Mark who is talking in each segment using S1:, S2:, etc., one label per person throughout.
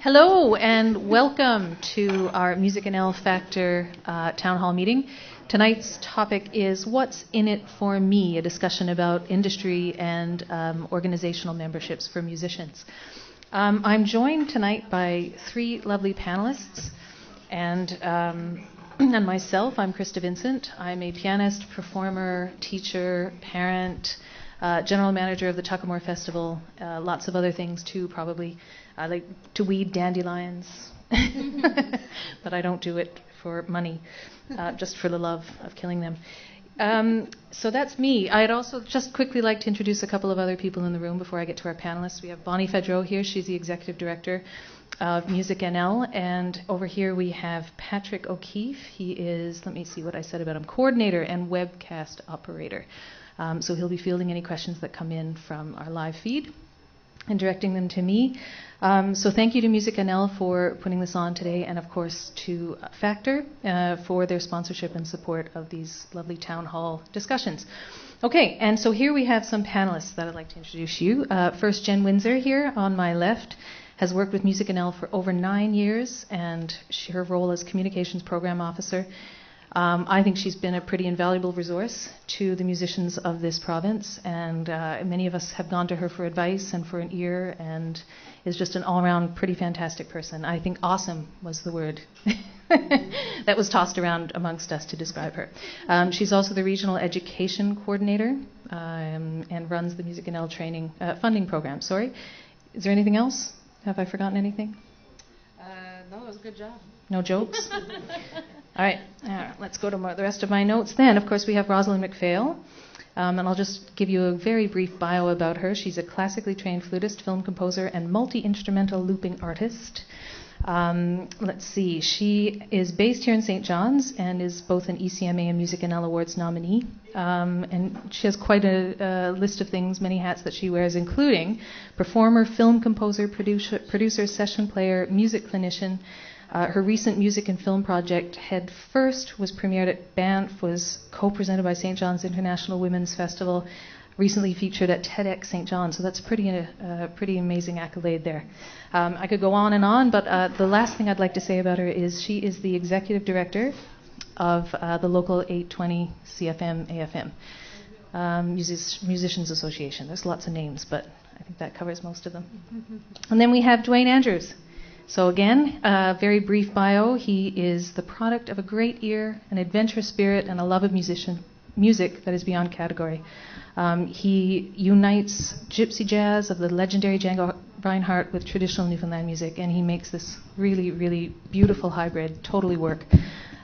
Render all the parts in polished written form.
S1: Hello and welcome to our MusicNL Factor Town Hall meeting. Tonight's topic is What's in It for Me, a discussion about industry and organizational memberships for musicians. I'm joined tonight by three lovely panelists, and myself, I'm Krista Vincent. I'm a pianist, performer, teacher, parent, general manager of the Tuckamore Festival, lots of other things too, probably. I like to weed dandelions, but I don't do it for money, just for the love of killing them. So that's me. I'd also just quickly like to introduce a couple of other people in the room before I get to our panelists. We have Bonnie Fedreau here. She's the executive director of MusicNL. And over here we have Patrick O'Keefe. He is, let me see what I said about him, coordinator and webcast operator. So he'll be fielding any questions that come in from our live feed and directing them to me. So thank you to MusicNL for putting this on today, and of course to Factor for their sponsorship and support of these lovely town hall discussions. Okay, and so here we have some panelists that I'd like to introduce you. First, Jen Windsor here on my left has worked with MusicNL for over 9 years, and her role as communications program officer. I think she's been a pretty invaluable resource to the musicians of this province, and many of us have gone to her for advice and for an ear, and is just an all-around pretty fantastic person. I think awesome was the word that was tossed around amongst us to describe her. She's also the regional education coordinator and runs the MusicNL training funding program. Sorry, is there anything else? Have I forgotten anything?
S2: No, it was a good job.
S1: No jokes? All right, let's go to the rest of my notes then. Of course, we have Rosalind McPhail, and I'll just give you a very brief bio about her. She's a classically trained flutist, film composer, and multi-instrumental looping artist. Let's see, she is based here in St. John's and is both an ECMA and MusicNL Awards nominee. And she has quite a list of things, many hats that she wears, including performer, film composer, producer, session player, music clinician. Her recent music and film project, Head First, was premiered at Banff, was co-presented by St. John's International Women's Festival, recently featured at TEDx St. John, so that's pretty amazing accolade there. I could go on and on, but the last thing I'd like to say about her is she is the executive director of the local 820 CFM AFM, Musicians Association. There's lots of names, but I think that covers most of them. And then we have Dwayne Andrews. So again, very brief bio. He is the product of a great ear, an adventurous spirit, and a love of music that is beyond category. He unites gypsy jazz of the legendary Django Reinhardt with traditional Newfoundland music, and he makes this really, really beautiful hybrid totally work.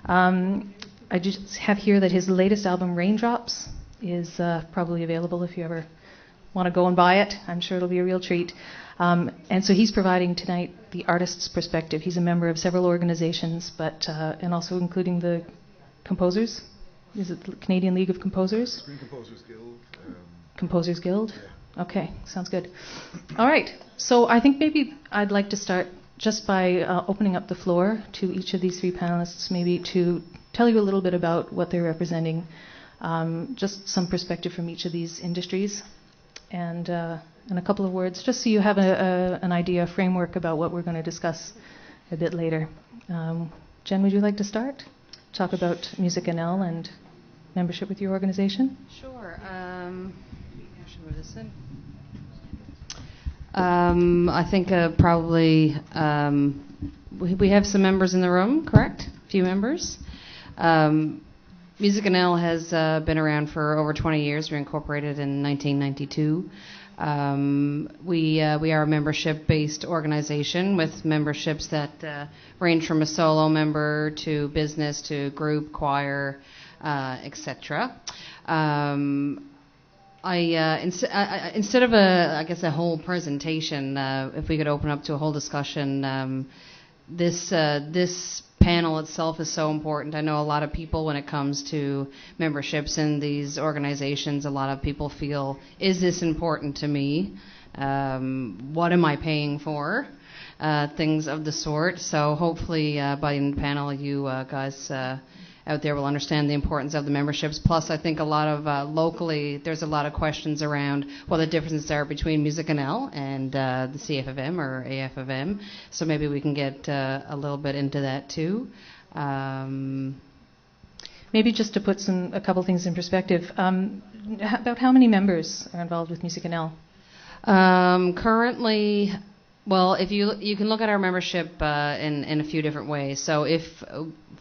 S1: I just have here that his latest album, Raindrops, is probably available if you ever want to go and buy it. I'm sure it'll be a real treat. And so he's providing tonight the artist's perspective. He's a member of several organizations, but and also including the composers. Is it the Canadian League of Composers?
S3: Screen Composers Guild.
S1: Composers Guild?
S3: Yeah.
S1: Okay, sounds good. All right, so I think maybe I'd like to start just by opening up the floor to each of these three panelists, maybe to tell you a little bit about what they're representing, just some perspective from each of these industries, and a couple of words, just so you have an idea, a framework about what we're going to discuss a bit later. Jen, would you like to start? Talk about MusicNL and membership with your organization?
S2: Sure. Should move this in. I think probably we have some members in the room, correct? A few members. MusicNL has been around for over 20 years. We were incorporated in 1992. We are a membership-based organization with memberships that range from a solo member to business to group, choir, etc. Instead of a whole presentation, if we could open up to a whole discussion, this panel itself is so important. I know a lot of people, when it comes to memberships in these organizations, a lot of people feel, is this important to me? What am I paying for? Things of the sort. So hopefully by the panel you guys out there will understand the importance of the memberships. Plus, I think a lot of locally, there's a lot of questions around what the differences are between MusicNL and the CFFM or AFFM. So maybe we can get a little bit into that too.
S1: Maybe just to put a couple things in perspective, about how many members are involved with MusicNL?
S2: Currently, well, if you can look at our membership in a few different ways. So if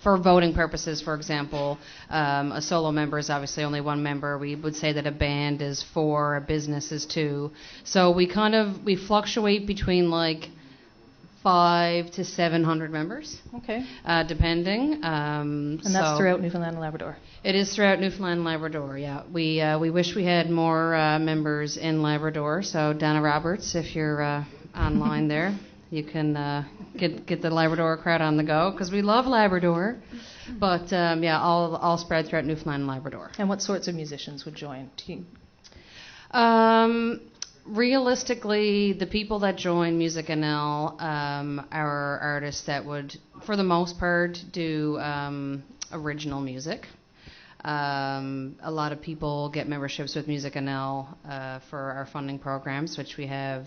S2: for voting purposes, for example, a solo member is obviously only one member. We would say that a band is 4, a business is 2. So we fluctuate between like 500 to 700 members.
S1: Okay.
S2: Depending.
S1: And that's throughout Newfoundland and Labrador.
S2: It is throughout Newfoundland and Labrador. Yeah. We wish we had more members in Labrador. So Donna Roberts, if you're online there, you can get the Labrador crowd on the go because we love Labrador. But all spread throughout Newfoundland and Labrador.
S1: And what sorts of musicians would join?
S2: Realistically, the people that join MusicNL are artists that would, for the most part, do original music. A lot of people get memberships with MusicNL for our funding programs, which we have.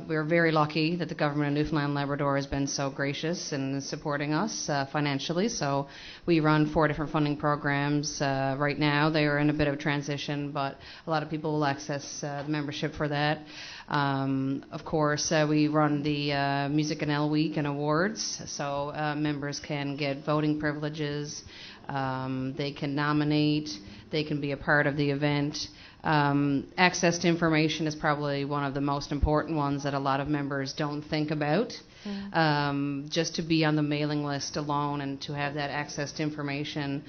S2: We're very lucky that the government of Newfoundland and Labrador has been so gracious in supporting us financially. So we run 4 different funding programs right now. They are in a bit of transition, but a lot of people will access the membership for that. Of course, we run the MusicNL Week and Awards, so members can get voting privileges. They can nominate. They can be a part of the event. Access to information is probably one of the most important ones that a lot of members don't think about. Just to be on the mailing list alone and to have that access to information,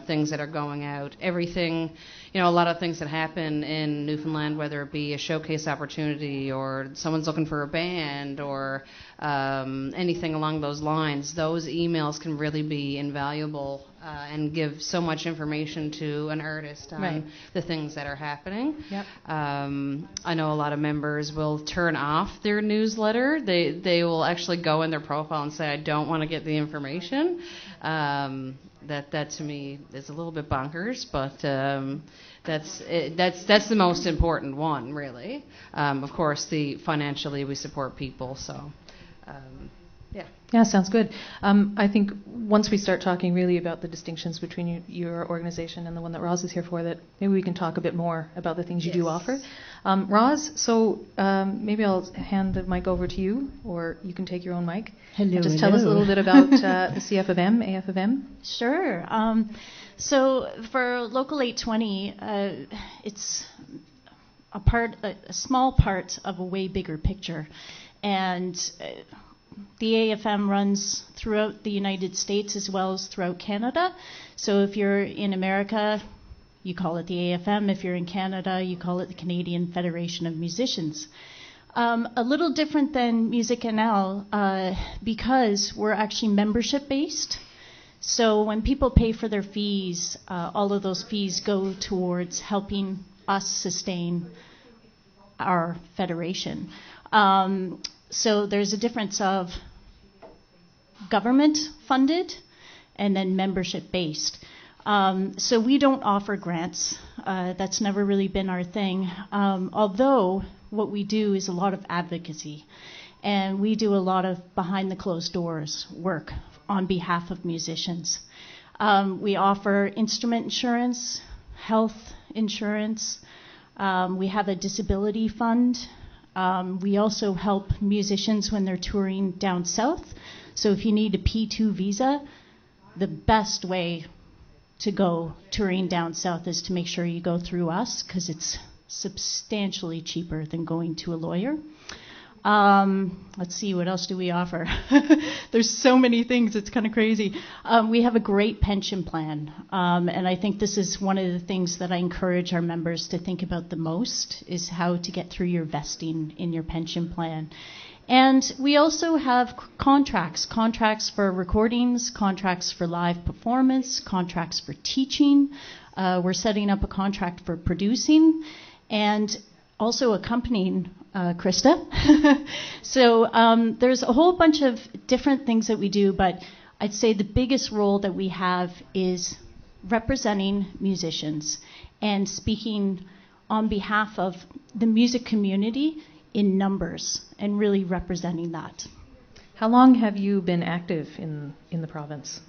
S2: things that are going out, everything, a lot of things that happen in Newfoundland, whether it be a showcase opportunity or someone's looking for a band or anything along those lines, those emails can really be invaluable and give so much information to an artist on the things that are happening.
S1: Yep.
S2: I know a lot of members will turn off their newsletter. They will actually go in their profile and say, I don't want to get the information. That to me is a little bit bonkers, but that's the most important one, really. Of course, financially we support people, so yeah.
S1: Yeah, sounds good. I think once we start talking really about the distinctions between your organization and the one that Roz is here for, that maybe we can talk a bit more about the things you do offer. Roz, so maybe I'll hand the mic over to you, or you can take your own mic.
S3: Hello.
S1: Just tell us a little bit about the CFFM, AFFM.
S3: Sure. So for Local 820, it's a small part of a way bigger picture, and the AFM runs throughout the United States as well as throughout Canada. So if you're in America, you call it the AFM. If you're in Canada, you call it the Canadian Federation of Musicians. A little different than MusicNL because we're actually membership-based. So when people pay for their fees, all of those fees go towards helping us sustain our federation. So there's a difference of government-funded and then membership-based. So we don't offer grants. That's never really been our thing. Although what we do is a lot of advocacy. And we do a lot of behind-the-closed-doors work on behalf of musicians. We offer instrument insurance, health insurance. We have a disability fund. We also help musicians when they're touring down south. So if you need a P2 visa, the best way to go touring down south is to make sure you go through us because it's substantially cheaper than going to a lawyer. Let's see, what else do we offer? There's so many things, it's kind of crazy. We have a great pension plan, and I think this is one of the things that I encourage our members to think about the most, is how to get through your vesting in your pension plan. And we also have contracts for recordings, contracts for live performance, contracts for teaching. We're setting up a contract for producing, and also accompanying Krista. So there's a whole bunch of different things that we do, but I'd say the biggest role that we have is representing musicians and speaking on behalf of the music community in numbers and really representing that.
S1: How long have you been active in the province?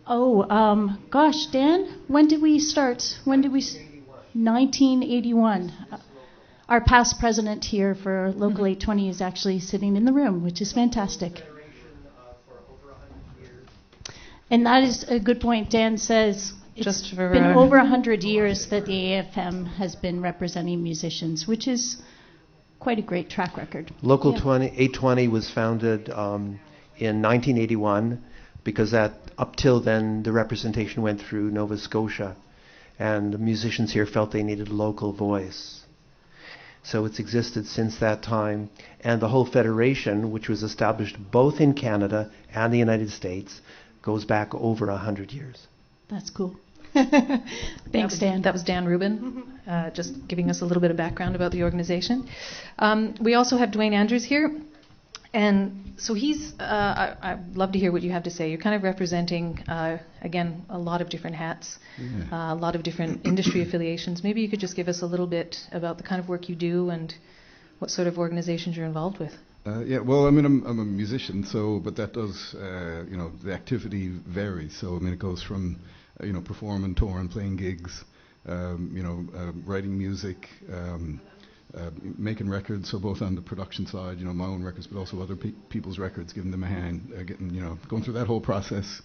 S3: Gosh, Dan, when did we start? 1981. Our past president here for Local 820 is actually sitting in the room, which is fantastic. And that is a good point. Dan says it's been over 100 years that the AFM has been representing musicians, which is quite a great track record.
S4: Local 820 was founded in 1981 because up till then the representation went through Nova Scotia, and the musicians here felt they needed a local voice. So it's existed since that time, and the whole federation, which was established both in Canada and the United States, goes back over 100 years.
S3: That's cool. Thanks, Dan.
S1: That was Dan Rubin, just giving us a little bit of background about the organization. We also have Dwayne Andrews here. And so I'd love to hear what you have to say. You're kind of representing, again, a lot of different hats, a lot of different industry affiliations. Maybe you could just give us a little bit about the kind of work you do and what sort of organizations you're involved with.
S5: Well, I mean, I'm a musician, but that does, the activity varies. So, I mean, it goes from, performing, touring, playing gigs, writing music, making records, so both on the production side, my own records, but also other people's records, giving them a hand, going through that whole process.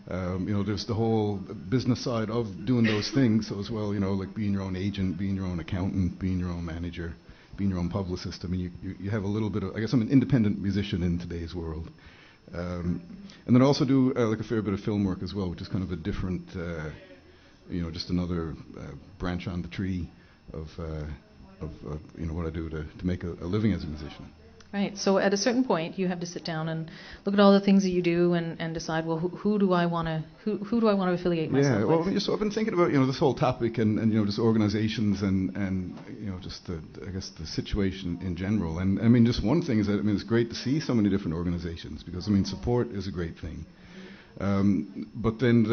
S5: There's the whole business side of doing those things, so as well, like being your own agent, being your own accountant, being your own manager, being your own publicist. I mean, you have a little bit of, I guess I'm an independent musician in today's world. And then I also do like a fair bit of film work as well, which is kind of a different, just another branch on the tree of what I do to make a living as a musician.
S1: Right. So at a certain point, you have to sit down and look at all the things that you do and decide, well, who do I want to affiliate myself with?
S5: Yeah. Well, so I've been thinking about this whole topic and just organizations and just the situation in general. And I mean, just one thing is that it's great to see so many different organizations because support is a great thing. But then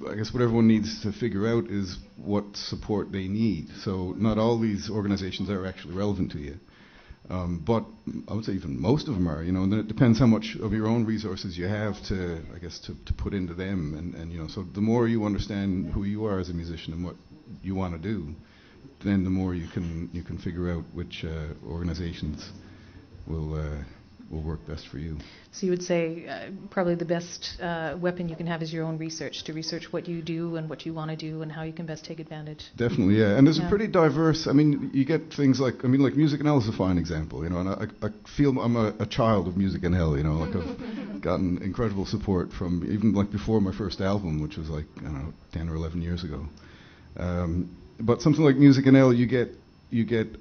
S5: I guess what everyone needs to figure out is what support they need. So not all these organizations are actually relevant to you. But I would say even most of them are, and then it depends how much of your own resources you have to put into them. And so the more you understand who you are as a musician and what you want to do, then the more you can figure out which organizations will work best for you.
S1: So you would say probably the best weapon you can have is your own research, to research what you do and what you want to do and how you can best take advantage.
S5: Definitely, yeah. And there's a pretty diverse, you get things like MusicNL is a fine example, and I feel I'm a child of MusicNL, I've gotten incredible support from even before my first album, which was 10 or 11 years ago. But something like MusicNL, you get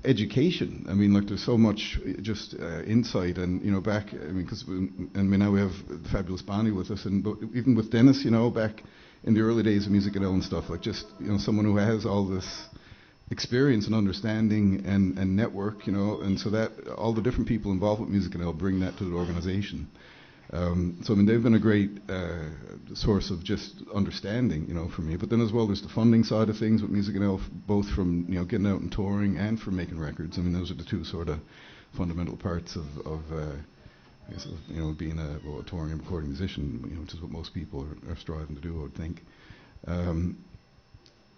S5: education. There's so much just insight and because now we have the fabulous Bonnie with us, but even with Dennis, back in the early days of MusicNL and stuff, someone who has all this experience and understanding and network, and so that all the different people involved with MusicNL bring that to the organization. So they've been a great source of just understanding, for me. But then as well, there's the funding side of things with MusicNL, both from getting out and touring and from making records. Those are the two sort of fundamental parts of being a touring and recording musician, which is what most people are striving to do, I would think.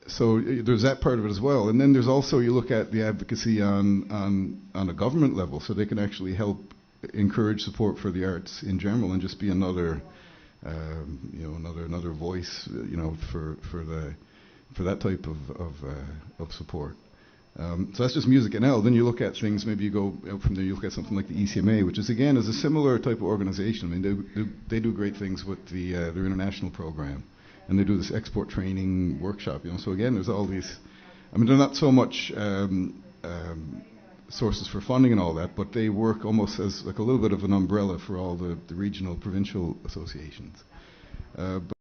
S5: So there's that part of it as well. And then there's also, you look at the advocacy on a government level, so they can actually help encourage support for the arts in general and just be another voice, for that type of support. So that's just MusicNL. Then you look at things. Maybe you go out from there. You look at something like the ECMA, which is again is a similar type of organization. They do great things with their international program, and they do this export training workshop. So again, there's all these. They're not so much sources for funding and all that, but they work almost as a little bit of an umbrella for all the regional, provincial associations. But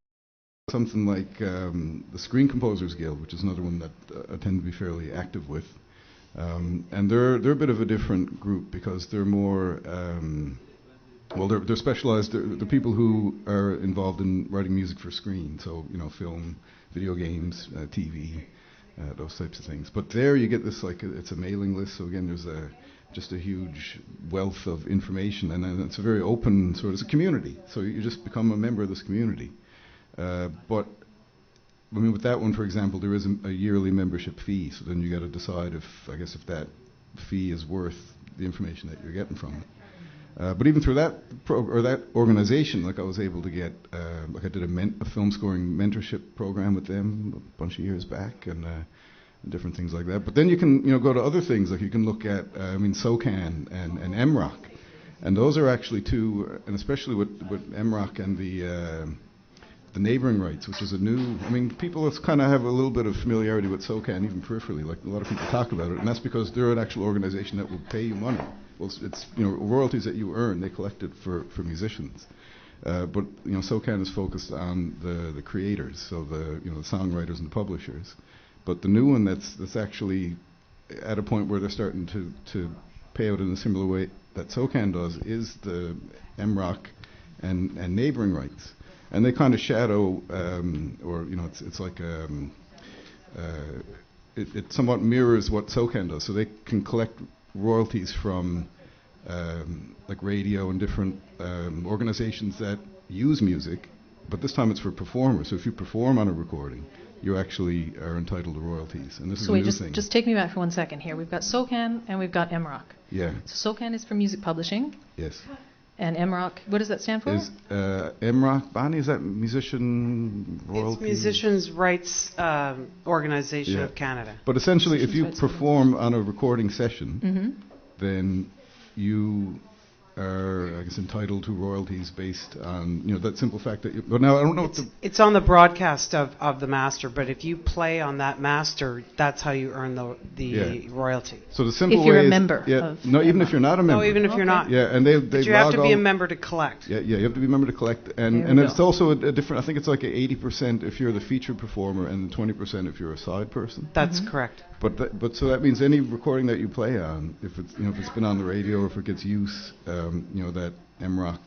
S5: something like the Screen Composers Guild, which is another one that I tend to be fairly active with, and they're a bit of a different group because they're more well, they're specialized. They're people who are involved in writing music for screen, so film, video games, TV, those types of things. But there you get this it's a mailing list. So again, there's just a huge wealth of information, and then it's a very open sort of, it's a community. So you just become a member of this community. But I mean, with that one, for example, there is a yearly membership fee. So then you got to decide if that fee is worth the information that you're getting from it. But even through that that organization, I was able to get, I did a film scoring mentorship program with them a bunch of years back, and different things like that. But then you can, go to other things, like you can look at, SOCAN and MROC, and those are actually two, and especially with MROC and the neighboring rights, which is a new, people kind of have a little bit of familiarity with SOCAN, even peripherally, like a lot of people talk about it, and that's because they're an actual organization that will pay you money. Well, it's royalties that you earn, they collect it for musicians. But SOCAN is focused on the creators, so the songwriters and the publishers. But the new one that's actually at a point where they're starting to pay out in a similar way that SOCAN does is the MROC and neighboring rights. And they kind of shadow, it's like it somewhat mirrors what SOCAN does. So they can collect royalties from radio and different organizations that use music, but this time it's for performers. So if you perform on a recording, you actually are entitled to royalties. And this is a new thing.
S1: Just take me back for 1 second here. We've got SOCAN and we've got MROC.
S5: Yeah.
S1: So SOCAN is for music publishing.
S5: Yes.
S1: And MROC, what does that stand for?
S5: Is MROC, Bonnie, is that musician royalty?
S6: It's Musicians' Rights Organization of Canada.
S5: But essentially, if you perform on a recording session, then you are, I guess, entitled to royalties based on that simple fact that you. But now I don't know.
S6: It's on the broadcast of the master, but if you play on that master, that's how you earn the royalty.
S5: So the simple
S1: if you're
S5: way
S1: a member.
S5: Even if you're not a member.
S6: No, even if you're not.
S5: Yeah, and they
S6: but you have to be a member to collect.
S5: Yeah, you have to be a member to collect, and it's also a different. I think it's like 80% if you're the featured performer, and 20% if you're a side person.
S6: That's correct.
S5: But so that means any recording that you play on, if it's been on the radio, or if it gets use, that MROC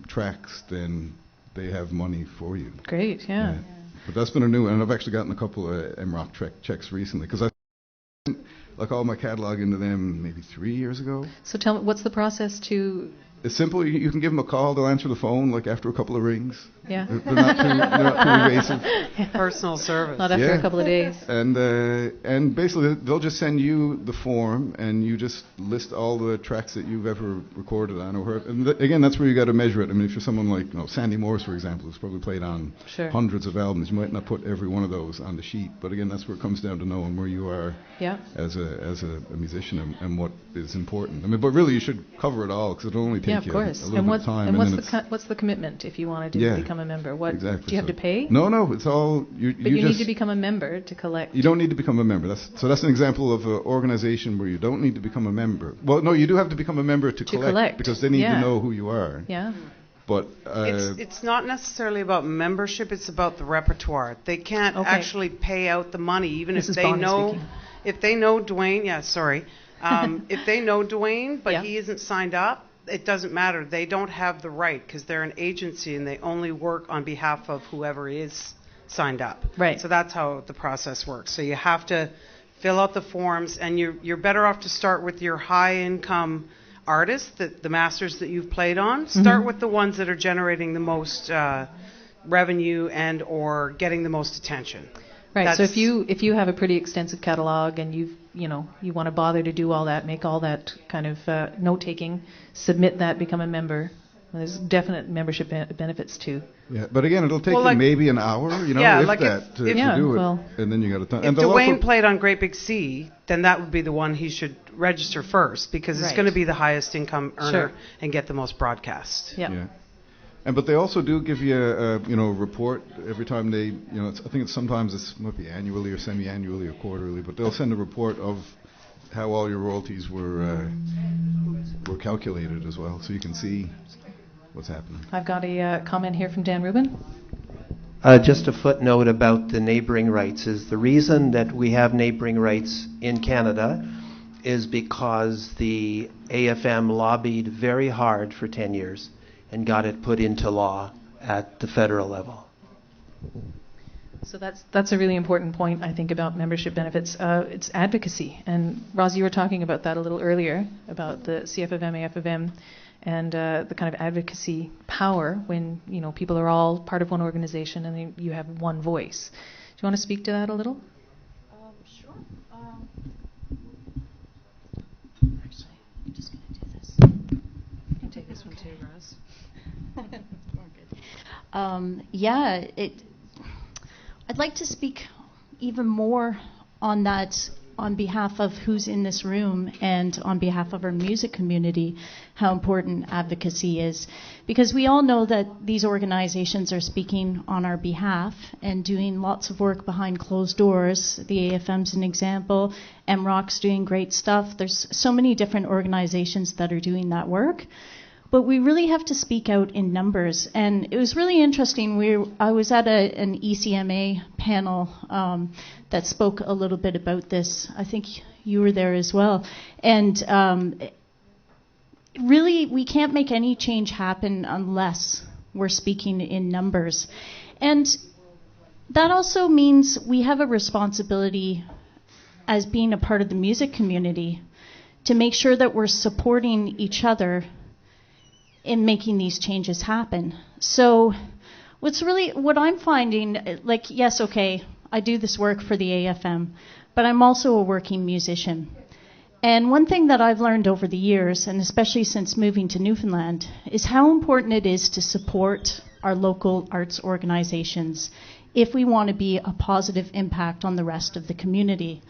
S5: tracks, then they have money for you.
S1: Great, yeah.
S5: But that's been a new one, and I've actually gotten a couple of MROC checks recently, because I sent all my catalog into them maybe 3 years ago.
S1: So tell me, what's the process to...
S5: It's simple. You can give them a call. They'll answer the phone after a couple of rings.
S1: Yeah.
S5: They're not too invasive.
S6: Personal service.
S1: Not after a couple of days.
S5: And basically they'll just send you the form, and you just list all the tracks that you've ever recorded on or heard. And again, that's where you got to measure it. if you're someone like Sandy Morris, for example, who's probably played on hundreds of albums, you might not put every one of those on the sheet. But again, that's where it comes down to knowing where you are as a musician and what is important. But really you should cover it all, because it'll only take you a little bit of time.
S1: And what's the commitment if you want to become a member?
S5: Exactly.
S1: Do you have to pay?
S5: No, it's all...
S1: But you need to become a member to collect.
S5: You don't need to become a member. That's an example of an organization where you don't need to become a member. Well, no, you do have to become a member to collect, because they need to know who you are.
S1: Yeah.
S5: But
S6: it's not necessarily about membership. It's about the repertoire. They can't actually pay out the money, even if they know. If they know Dwayne, if they know Dwayne, but he isn't signed up, it doesn't matter. They don't have the right, because they're an agency and they only work on behalf of whoever is signed up.
S1: Right.
S6: So that's how the process works. So you have to fill out the forms, and you're better off to start with your high-income artists, the masters that you've played on. Start with the ones that are generating the most revenue and or getting the most attention.
S1: Right. So if you have a pretty extensive catalog and you want to bother to do all that, make all that kind of note taking, submit that, become a member. There's definite membership benefits too.
S5: Yeah, but again, it'll take you maybe an hour, to do it, and then you got to time.
S6: If Dwayne played on Great Big Sea, then that would be the one he should register first, because it's going to be the highest income earner and get the most broadcast.
S1: Yeah.
S5: But they also do give you a report every time they, I think sometimes it might be annually or semi-annually or quarterly, but they'll send a report of how all your royalties were calculated as well, so you can see what's happening.
S1: I've got a comment here from Dan Rubin.
S4: Just a footnote about the neighboring rights is the reason that we have neighboring rights in Canada is because the AFM lobbied very hard for 10 years and got it put into law at the federal level.
S1: So that's a really important point, I think, about membership benefits. It's advocacy. And Roz, you were talking about that a little earlier, about the CFFM, AFFM, and the kind of advocacy power when, you know, people are all part of one organization and you have one voice. Do you want to speak to that a little?
S3: Sure. Actually, I'm just going to do this. You can take this one too, Roz. I'd like to speak even more on that on behalf of who's in this room and on behalf of our music community, how important advocacy is. Because we all know that these organizations are speaking on our behalf and doing lots of work behind closed doors. The AFM's an example. MROC's doing great stuff. There's so many different organizations that are doing that work. But we really have to speak out in numbers. And it was really interesting. I was at an ECMA panel that spoke a little bit about this. I think you were there as well. And really, we can't make any change happen unless we're speaking in numbers. And that also means we have a responsibility as being a part of the music community to make sure that we're supporting each other in making these changes happen. So what I'm finding, like, yes, okay, I do this work for the AFM, but I'm also a working musician. And one thing that I've learned over the years, and especially since moving to Newfoundland, is how important it is to support our local arts organizations if we want to be a positive impact on the rest of the community.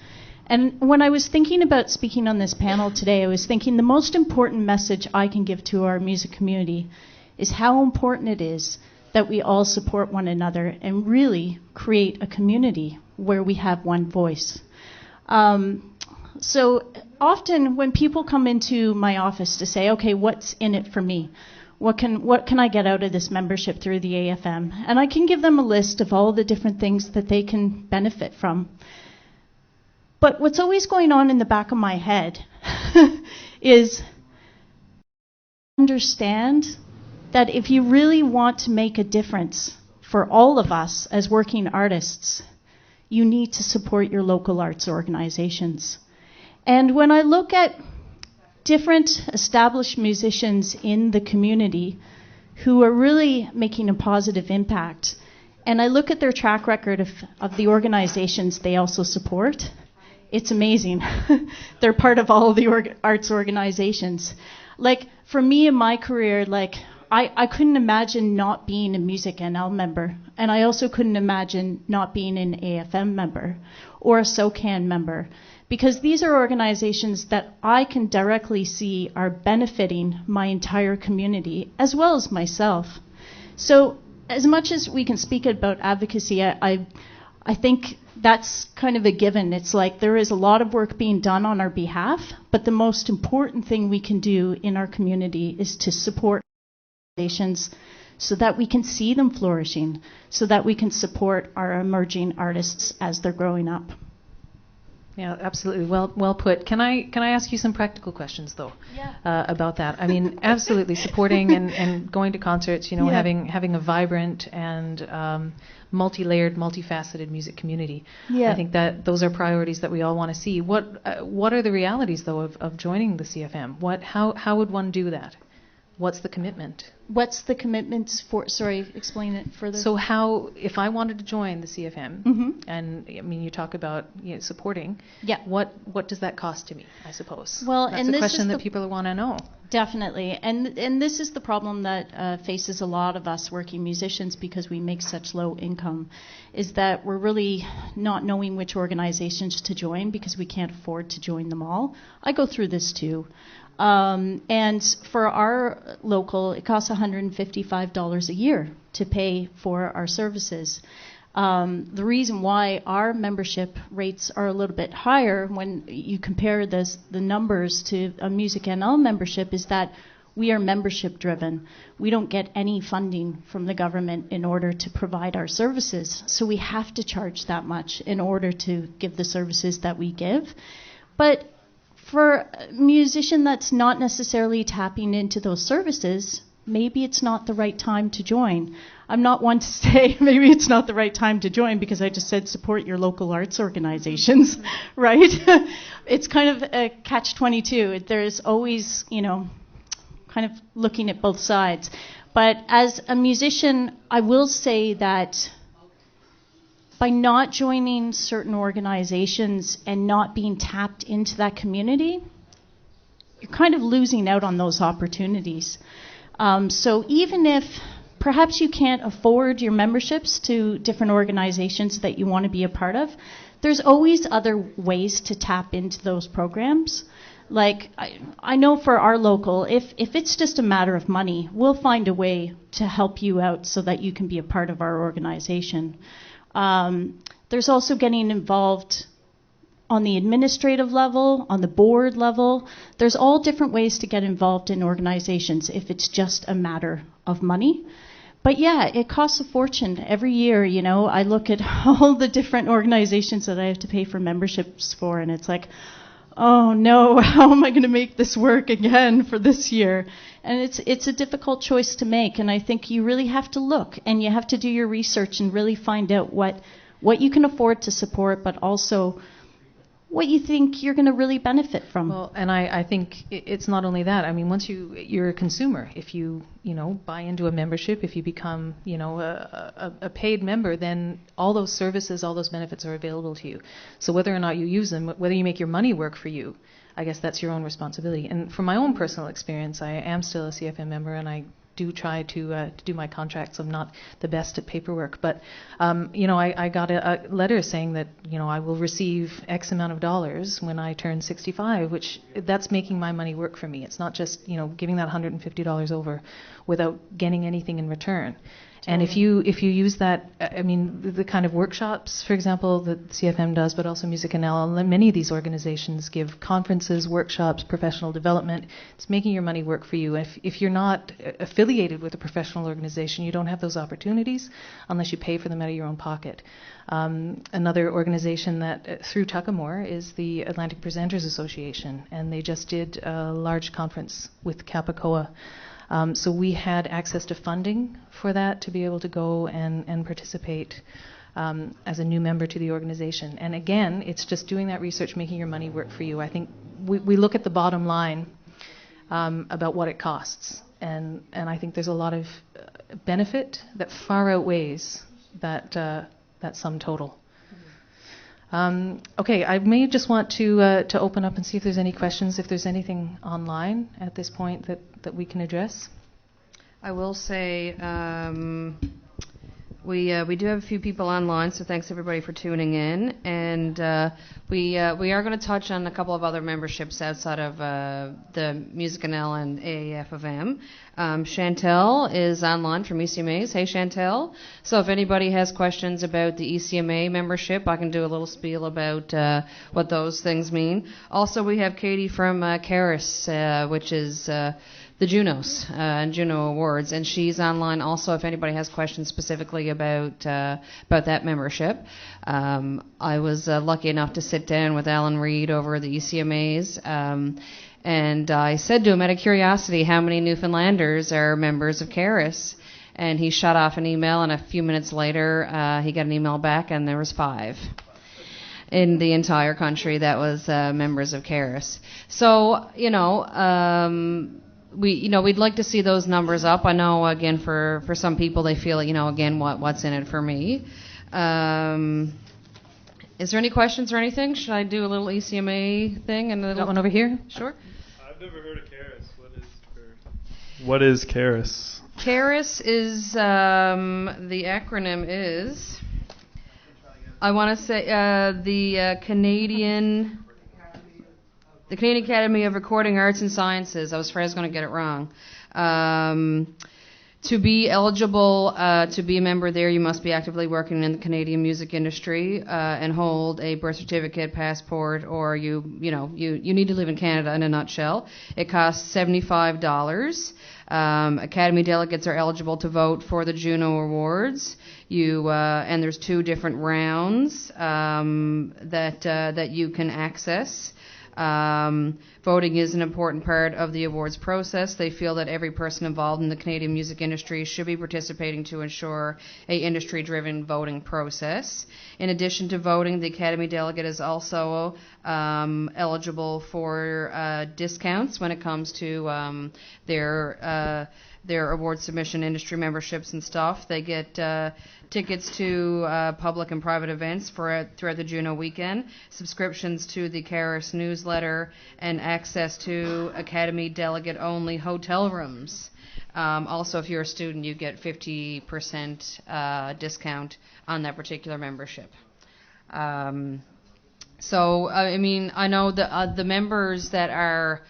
S3: And when I was thinking about speaking on this panel today, I was thinking the most important message I can give to our music community is how important it is that we all support one another and really create a community where we have one voice. So often when people come into my office to say, okay, what's in it for me? What can I get out of this membership through the AFM? And I can give them a list of all the different things that they can benefit from. But what's always going on in the back of my head is understand that if you really want to make a difference for all of us as working artists, you need to support your local arts organizations. And when I look at different established musicians in the community who are really making a positive impact, and I look at their track record of the organizations they also support, it's amazing. They're part of all of the arts organizations. Like, for me in my career, like, I couldn't imagine not being a MusicNL member. And I also couldn't imagine not being an AFM member or a SOCAN member. Because these are organizations that I can directly see are benefiting my entire community, as well as myself. So, as much as we can speak about advocacy, I think that's kind of a given. It's like there is a lot of work being done on our behalf, but the most important thing we can do in our community is to support organizations so that we can see them flourishing, so that we can support our emerging artists as they're growing up.
S1: Yeah, absolutely. Well put. Can I ask you some practical questions though?
S3: Yeah.
S1: About that? I mean, absolutely supporting and going to concerts. You know,
S3: Yeah.
S1: having a vibrant and multi-layered, multifaceted music community.
S3: Yeah.
S1: I think that those are priorities that we all want to see. What are the realities though of joining the CFM? How would one do that? What's the commitment?
S3: What's the commitments for? Sorry, explain it further.
S1: So how, if I wanted to join the CFM,
S3: Mm-hmm.
S1: and I mean, you talk about supporting.
S3: Yeah.
S1: What does that cost to me? I suppose.
S3: Well,
S1: that's
S3: and
S1: a
S3: this
S1: question
S3: is
S1: that
S3: the-
S1: people want to know.
S3: Definitely. And this is the problem that faces a lot of us working musicians because we make such low income, is that we're really not knowing which organizations to join because we can't afford to join them all. I go through this too. And for our local, it costs $155 a year to pay for our services. The reason why our membership rates are a little bit higher when you compare the numbers to a MusicNL membership is that we are membership driven. We don't get any funding from the government in order to provide our services. So we have to charge that much in order to give the services that we give. But for a musician that's not necessarily tapping into those services, maybe it's not the right time to join. I'm not one to say maybe it's not the right time to join because I just said support your local arts organizations, right? It's kind of a catch-22. There's always, kind of looking at both sides. But as a musician, I will say that by not joining certain organizations and not being tapped into that community, you're kind of losing out on those opportunities. So even if perhaps you can't afford your memberships to different organizations that you want to be a part of, there's always other ways to tap into those programs. Like, I know for our local, if it's just a matter of money, we'll find a way to help you out so that you can be a part of our organization. There's also getting involved on the administrative level, on the board level. There's all different ways to get involved in organizations if it's just a matter of money. But yeah, it costs a fortune every year. I look at all the different organizations that I have to pay for memberships for, and it's like, oh no, how am I going to make this work again for this year? And it's a difficult choice to make, and I think you really have to look and you have to do your research and really find out what you can afford to support, but also what you think you're going to really benefit from.
S1: Well, and I think it's not only that. I mean, once you're a consumer, if you buy into a membership, if you become a paid member, then all those services, all those benefits are available to you. So whether or not you use them, whether you make your money work for you, I guess that's your own responsibility. And from my own personal experience, I am still a CFM member, and I do try to do my contracts. I'm not the best at paperwork, but I got a letter saying that I will receive X amount of dollars when I turn 65, which that's making my money work for me. It's not just giving that $150 over without getting anything in return. And if you use that, I mean, the kind of workshops, for example, that CFM does, but also MusicNL, many of these organizations give conferences, workshops, professional development. It's making your money work for you. If you're not affiliated with a professional organization, you don't have those opportunities unless you pay for them out of your own pocket. Another organization that through Tuckamore is the Atlantic Presenters Association, and they just did a large conference with Capicoa. So we had access to funding for that to be able to go and participate as a new member to the organization. And again, it's just doing that research, making your money work for you. I think we look at the bottom line about what it costs. And I think there's a lot of benefit that far outweighs that sum total. Okay, I may just want to open up and see if there's any questions, if there's anything online at this point that we can address.
S2: I will say we do have a few people online, so thanks everybody for tuning in. And we are going to touch on a couple of other memberships outside of the MusicNL and AAF of M. Chantel is online from ECMAs. Hey, Chantel. So if anybody has questions about the ECMA membership, I can do a little spiel about what those things mean. Also, we have Katie from Caris, which is the Junos and Juno Awards, and she's online also if anybody has questions specifically about that membership. I was lucky enough to sit down with Alan Reed over the ECMAs, and I said to him out of curiosity how many Newfoundlanders are members of Caris, and he shot off an email, and a few minutes later he got an email back, and there was 5 in the entire country that was members of Caris. So, we'd like to see those numbers up. I know, again, for some people, they feel, again, what's in it for me. Is there any questions or anything? Should I do a little ECMA thing? And
S1: that one over here?
S2: Sure.
S7: I've never heard of Caris. What is Caris?
S2: Caris is, the acronym is, I want to say, the Canadian Academy of Recording Arts and Sciences. I was afraid I was going to get it wrong. To be eligible to be a member there, you must be actively working in the Canadian music industry and hold a birth certificate, passport, or you need to live in Canada in a nutshell. It costs $75. Academy delegates are eligible to vote for the Juno Awards. And there's 2 different rounds that you can access. Voting is an important part of the awards process. They feel that every person involved in the Canadian music industry should be participating to ensure a industry-driven voting process. In addition to voting, the Academy delegate is also eligible for discounts when it comes to their award submission, industry memberships and stuff. They get tickets to public and private events throughout the Juno weekend, subscriptions to the Caris newsletter, and access to Academy delegate-only hotel rooms. Also, if you're a student, you get 50% discount on that particular membership. So, I mean, I know the members that are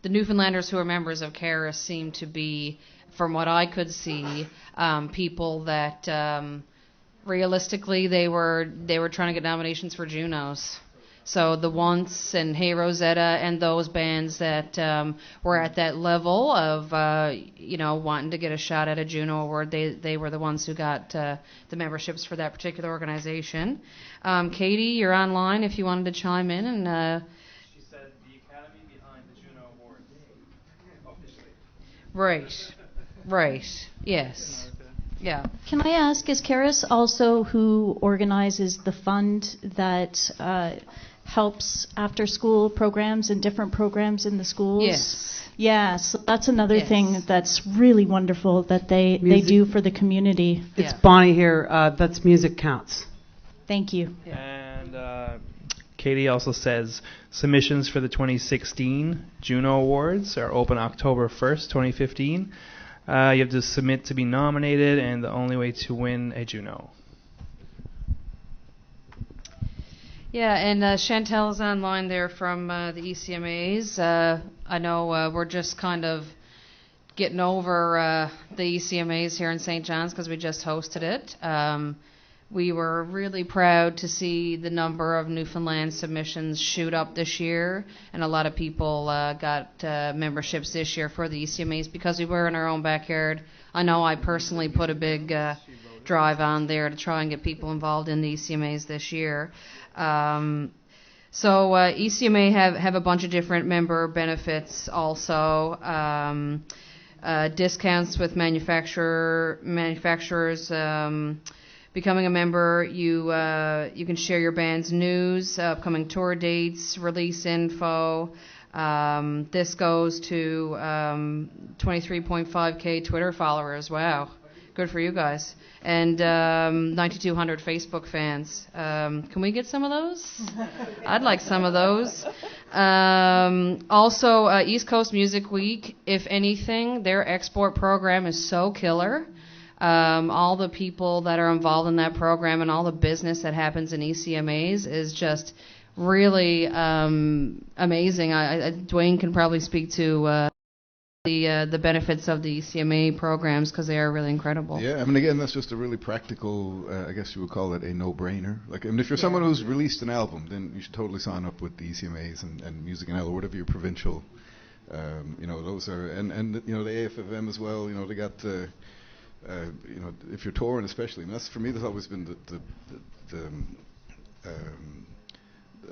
S2: the Newfoundlanders who are members of Caris seem to be, from what I could see, people that realistically they were trying to get nominations for Junos. So the Once and Hey Rosetta and those bands that were at that level of wanting to get a shot at a Juno award, they were the ones who got the memberships for that particular organization. Katie, you're online if you wanted to chime in and.
S7: She said the Academy behind the Juno Awards officially.
S2: Right. Yes. Yeah.
S3: Can I ask, is Caris also who organizes the fund that helps after-school programs and different programs in the schools?
S2: Yes.
S3: Yeah, so that's another thing that's really wonderful that they do for the community.
S6: It's Bonnie here. That's Music Counts.
S3: Thank you.
S2: Yeah.
S7: And Katie also says submissions for the 2016 Juno Awards are open October 1st, 2015. You have to submit to be nominated, and the only way to win a Juno.
S2: Yeah, and Chantel is online there from the ECMAs. I know we're just kind of getting over the ECMAs here in St. John's because we just hosted it. We were really proud to see the number of Newfoundland submissions shoot up this year, and a lot of people got memberships this year for the ECMAs because we were in our own backyard. I know I personally put a big drive on there to try and get people involved in the ECMAs this year. So ECMA have a bunch of different member benefits also. Discounts with manufacturers. Becoming a member, you can share your band's news, upcoming tour dates, release info. This goes to 23.5K Twitter followers. Wow, good for you guys. And 9,200 Facebook fans. Can we get some of those? I'd like some of those. Also, East Coast Music Week, if anything, their export program is so killer. All the people that are involved in that program and all the business that happens in ECMAs is just really amazing. Dwayne can probably speak to the benefits of the ECMA programs because they are really incredible.
S5: Yeah, I mean, again, that's just a really practical, I guess you would call it a no-brainer. Like, I mean, if you're someone who's released an album, then you should totally sign up with the ECMAs and MusicNL or whatever your provincial, those are, and the AFFM as well, they got if you're touring especially, and that's, for me, that's always been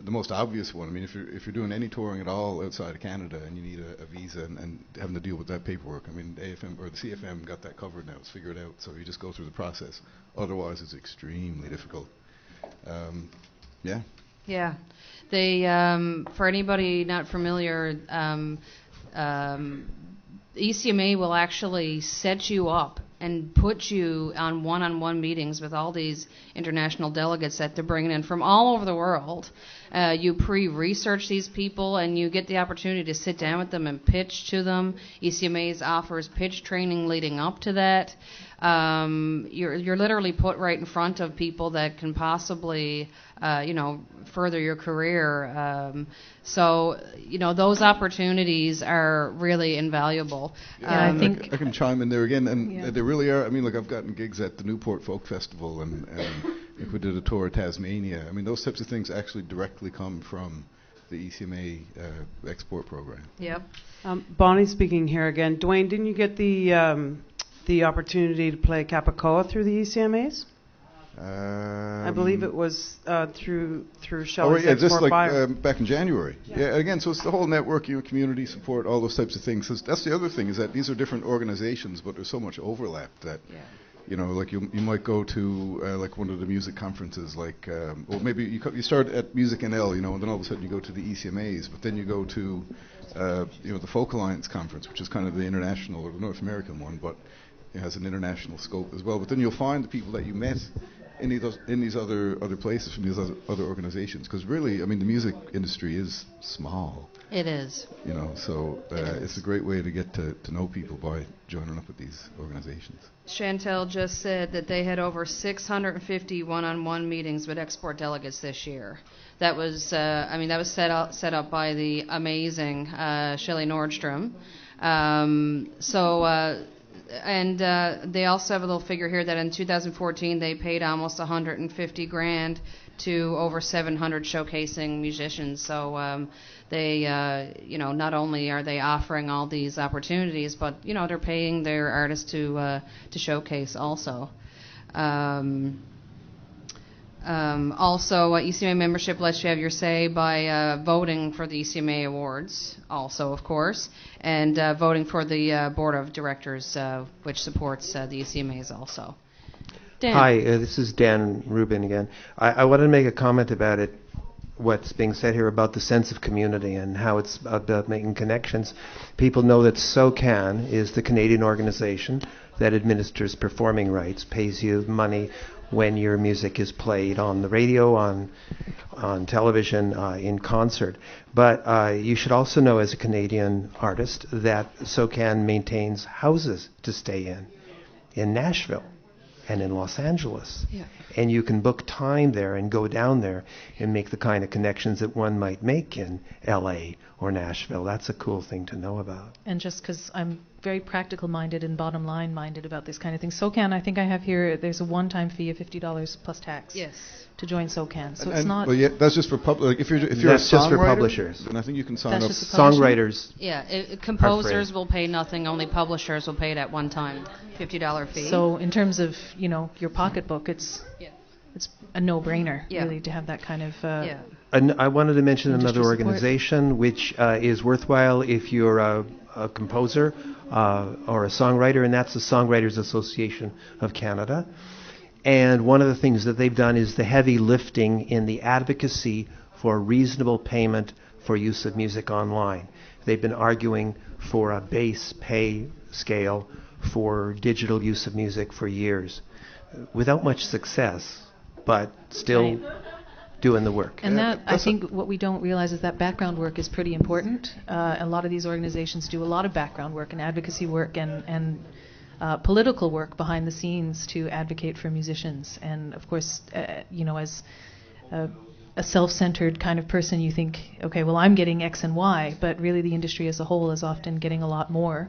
S5: the most obvious one. I mean, if you're doing any touring at all outside of Canada and you need a visa and having to deal with that paperwork, I mean, AFM or the CFM got that covered now. It's figured out, so you just go through the process. Otherwise, it's extremely difficult. Yeah.
S2: Yeah. They, for anybody not familiar, ECMA will actually set you up and put you on one-on-one meetings with all these international delegates that they're bringing in from all over the world. You pre-research these people, and you get the opportunity to sit down with them and pitch to them. ECMAs offers pitch training leading up to that. You're literally put right in front of people that can possibly, further your career. So those opportunities are really invaluable.
S1: Yeah, I think
S5: I can chime in there again, and they really are. I mean, look, I've gotten gigs at the Newport Folk Festival, and if we did a tour of Tasmania. I mean, those types of things actually directly come from the ECMA export program.
S2: Yep.
S6: Bonnie speaking here again. Dwayne, didn't you get the opportunity to play Capicoa through the ECMAs? I believe it was through Shelley's
S5: just
S6: Export
S5: like
S6: Buyer.
S5: back in January. Yeah, again, so it's the whole network, community support, all those types of things. So that's the other thing, is that these are different organizations, but there's so much overlap that, like you might go to like one of the music conferences, like, or maybe you start at MusicNL, and then all of a sudden you go to the ECMAs, but then you go to, the Folk Alliance conference, which is kind of the international or the North American one, but it has an international scope as well. But then you'll find the people that you met in these other places from these other organizations, because really, I mean, the music industry is small.
S2: It is.
S5: So it's a great way to get to know people by joining up with these organizations.
S2: Chantel just said that they had over 650 one-on-one meetings with export delegates this year. That was, that was set up by the amazing Shelley Nordstrom. And they also have a little figure here that in 2014 they paid almost $150,000 to over 700 showcasing musicians. So they, not only are they offering all these opportunities, but they're paying their artists to showcase also. Also, ECMA membership lets you have your say by voting for the ECMA awards, also, of course, and voting for the board of directors, which supports the ECMAs also. Dan.
S4: Hi, this is Dan Rubin again. I wanted to make a comment about it, what's being said here about the sense of community and how it's about making connections. People know that SOCAN is the Canadian organization that administers performing rights, pays you money when your music is played on the radio, on television, in concert. But you should also know, as a Canadian artist, that SOCAN maintains houses to stay in Nashville and in Los Angeles.
S2: Yeah.
S4: And you can book time there and go down there and make the kind of connections that one might make in LA or Nashville. That's a cool thing to know about.
S1: And just because I'm very practical minded and bottom line minded about this kind of thing, SOCAN, I think I have here, there's a one-time fee of $50 plus tax.
S2: Yes.
S1: To join SOCAN. So it's
S5: and
S1: not.
S5: Well, yeah, that's just for public. If you're
S4: that's
S5: a
S4: just for
S5: songwriter,
S4: publishers.
S5: then I think you can sign
S1: That's
S5: up.
S1: just the publishing?
S4: Songwriters.
S2: Yeah, composers will pay nothing. Only publishers will pay it at one time, $50 fee.
S1: So in terms of your pocketbook, it's a no-brainer really to have that kind of.
S4: And I wanted to mention
S1: industry
S4: another
S1: support.
S4: organization which is worthwhile if you're a composer or a songwriter, and that's the Songwriters Association of Canada. And one of the things that they've done is the heavy lifting in the advocacy for reasonable payment for use of music online. They've been arguing for a base pay scale for digital use of music for years, without much success, but still doing the work.
S1: And that, I think what we don't realize is that background work is pretty important. A lot of these organizations do a lot of background work and advocacy work and political work behind the scenes to advocate for musicians. And of course, as a self-centered kind of person, you think, okay, well, I'm getting X and Y, but really the industry as a whole is often getting a lot more,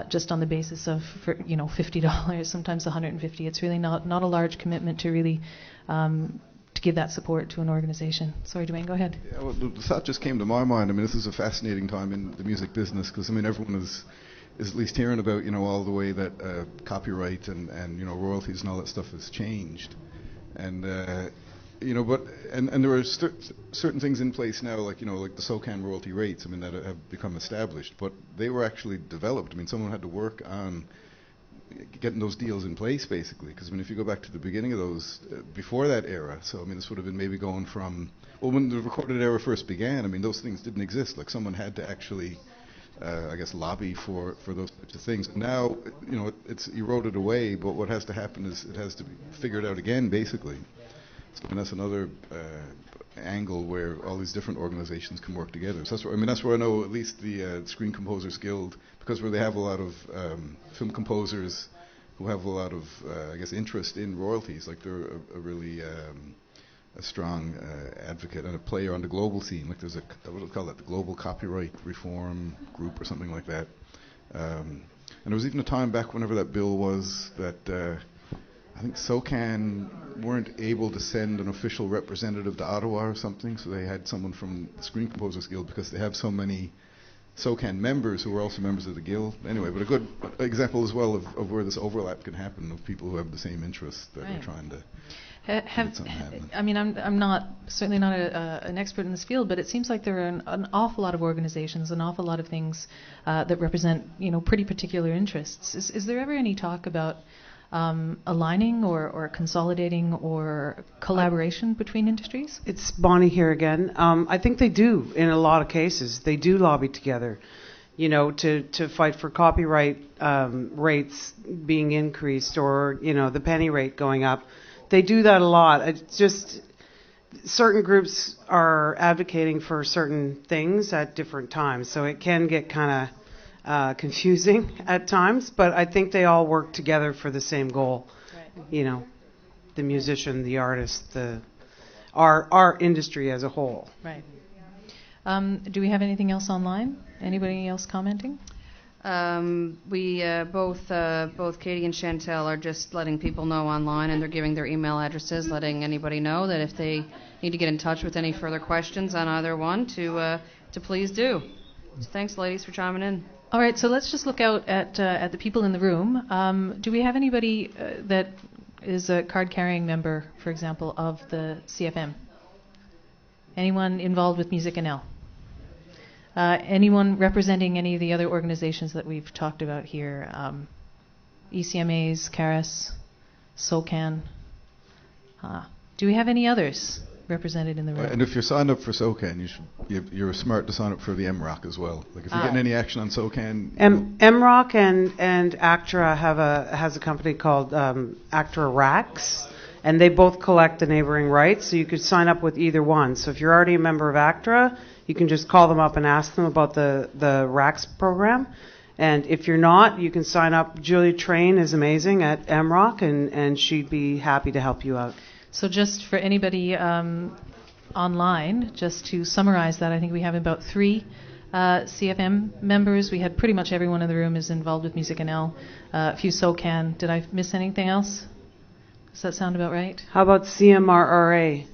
S1: just on the basis of $50, sometimes $150. It's really not a large commitment to really to give that support to an organization. Sorry, Dwayne, go ahead.
S5: Yeah, well, the thought just came to my mind. I mean, this is a fascinating time in the music business, because everyone is at least hearing about all the way that copyright and royalties and all that stuff has changed, and but there are certain things in place now, like like the SOCAN royalty rates. That have become established, but they were actually developed. Someone had to work on getting those deals in place, basically, because if you go back to the beginning of those before that era, so this would have been maybe going from when the recorded era first began. Those things didn't exist. Like someone had to actually lobby for those types of things. Now, it's eroded away, but what has to happen is it has to be figured out again, basically. And that's another angle where all these different organizations can work together. So that's where I know at least the Screen Composers Guild, because where they have a lot of film composers who have a lot of, interest in royalties. Like they're a really a strong advocate and a player on the global scene. Like there's what do we call that, the Global Copyright Reform Group or something like that. And there was even a time back whenever that bill was that I think SOCAN weren't able to send an official representative to Ottawa or something, so they had someone from the Screen Composers Guild, because they have so many SOCAN members who are also members of the guild. Anyway, but a good example as well of where this overlap can happen of people who have the same interests that are trying to get something happening.
S1: I mean, I'm certainly not an expert in this field, but it seems like there are an awful lot of organizations, an awful lot of things that represent, pretty particular interests. Is there ever any talk about aligning or consolidating or collaboration between industries?
S6: It's Bonnie here again. I think they do in a lot of cases. They do lobby together, to fight for copyright rates being increased or, the penny rate going up. They do that a lot. It's just certain groups are advocating for certain things at different times, so it can get kind of confusing at times, but I think they all work together for the same goal. Right. The musician, the artist, our industry as a whole.
S1: Right. Do we have anything else online? Anybody else commenting?
S2: We both Katie and Chantel are just letting people know online, and they're giving their email addresses, letting anybody know that if they need to get in touch with any further questions on either one, to please do. So thanks, ladies, for chiming in.
S1: All right, so let's just look out at the people in the room. Do we have anybody that is a card-carrying member, for example, of the CFM? Anyone involved with MusicNL? Anyone representing any of the other organizations that we've talked about here? ECMAs, CARAS, SOCAN. Do we have any others represented in the room?
S5: And if you're signed up for SOCAN, you're smart to sign up for the MROC as well. Like if you're getting any action on SOCAN.
S6: MROC and ACTRA has a company called ACTRA RACS, and they both collect the neighboring rights, so you could sign up with either one. So if you're already a member of ACTRA, you can just call them up and ask them about the RACS program. And if you're not, you can sign up. Julia Train is amazing at MROC, and she'd be happy to help you out.
S1: So just for anybody online, just to summarize that, I think we have about 3 CFM members. We had pretty much everyone in the room is involved with MusicNL. A few SOCAN. Did I miss anything else? Does that sound about right?
S6: How about CMRRA?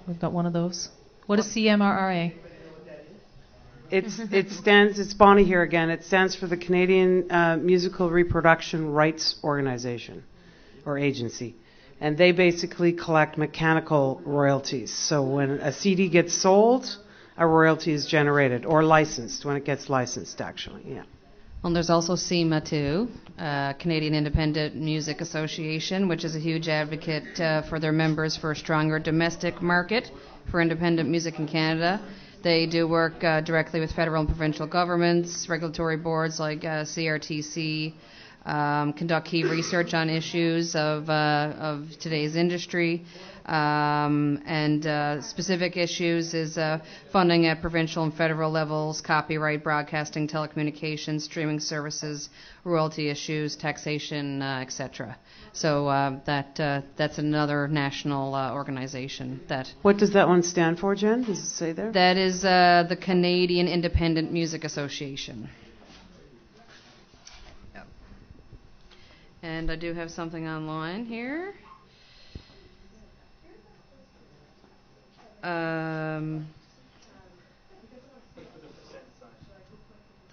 S1: We've got one of those. What is CMRRA?
S6: It's Bonnie here again. It stands for the Canadian Musical Reproduction Rights Organization or Agency. And they basically collect mechanical royalties. So when a CD gets sold, a royalty is generated, or licensed, when it gets licensed, actually, yeah.
S2: Well, there's also CIMA, too, Canadian Independent Music Association, which is a huge advocate for their members for a stronger domestic market for independent music in Canada. They do work directly with federal and provincial governments, regulatory boards like CRTC, conduct key research on issues of today's industry, and specific issues is funding at provincial and federal levels, copyright, broadcasting, telecommunications, streaming services, royalty issues, taxation, etc. So that's another national organization.
S6: What does that one stand for, Jen? Does it say there?
S2: That is the Canadian Independent Music Association. Yep. And I do have something online here. The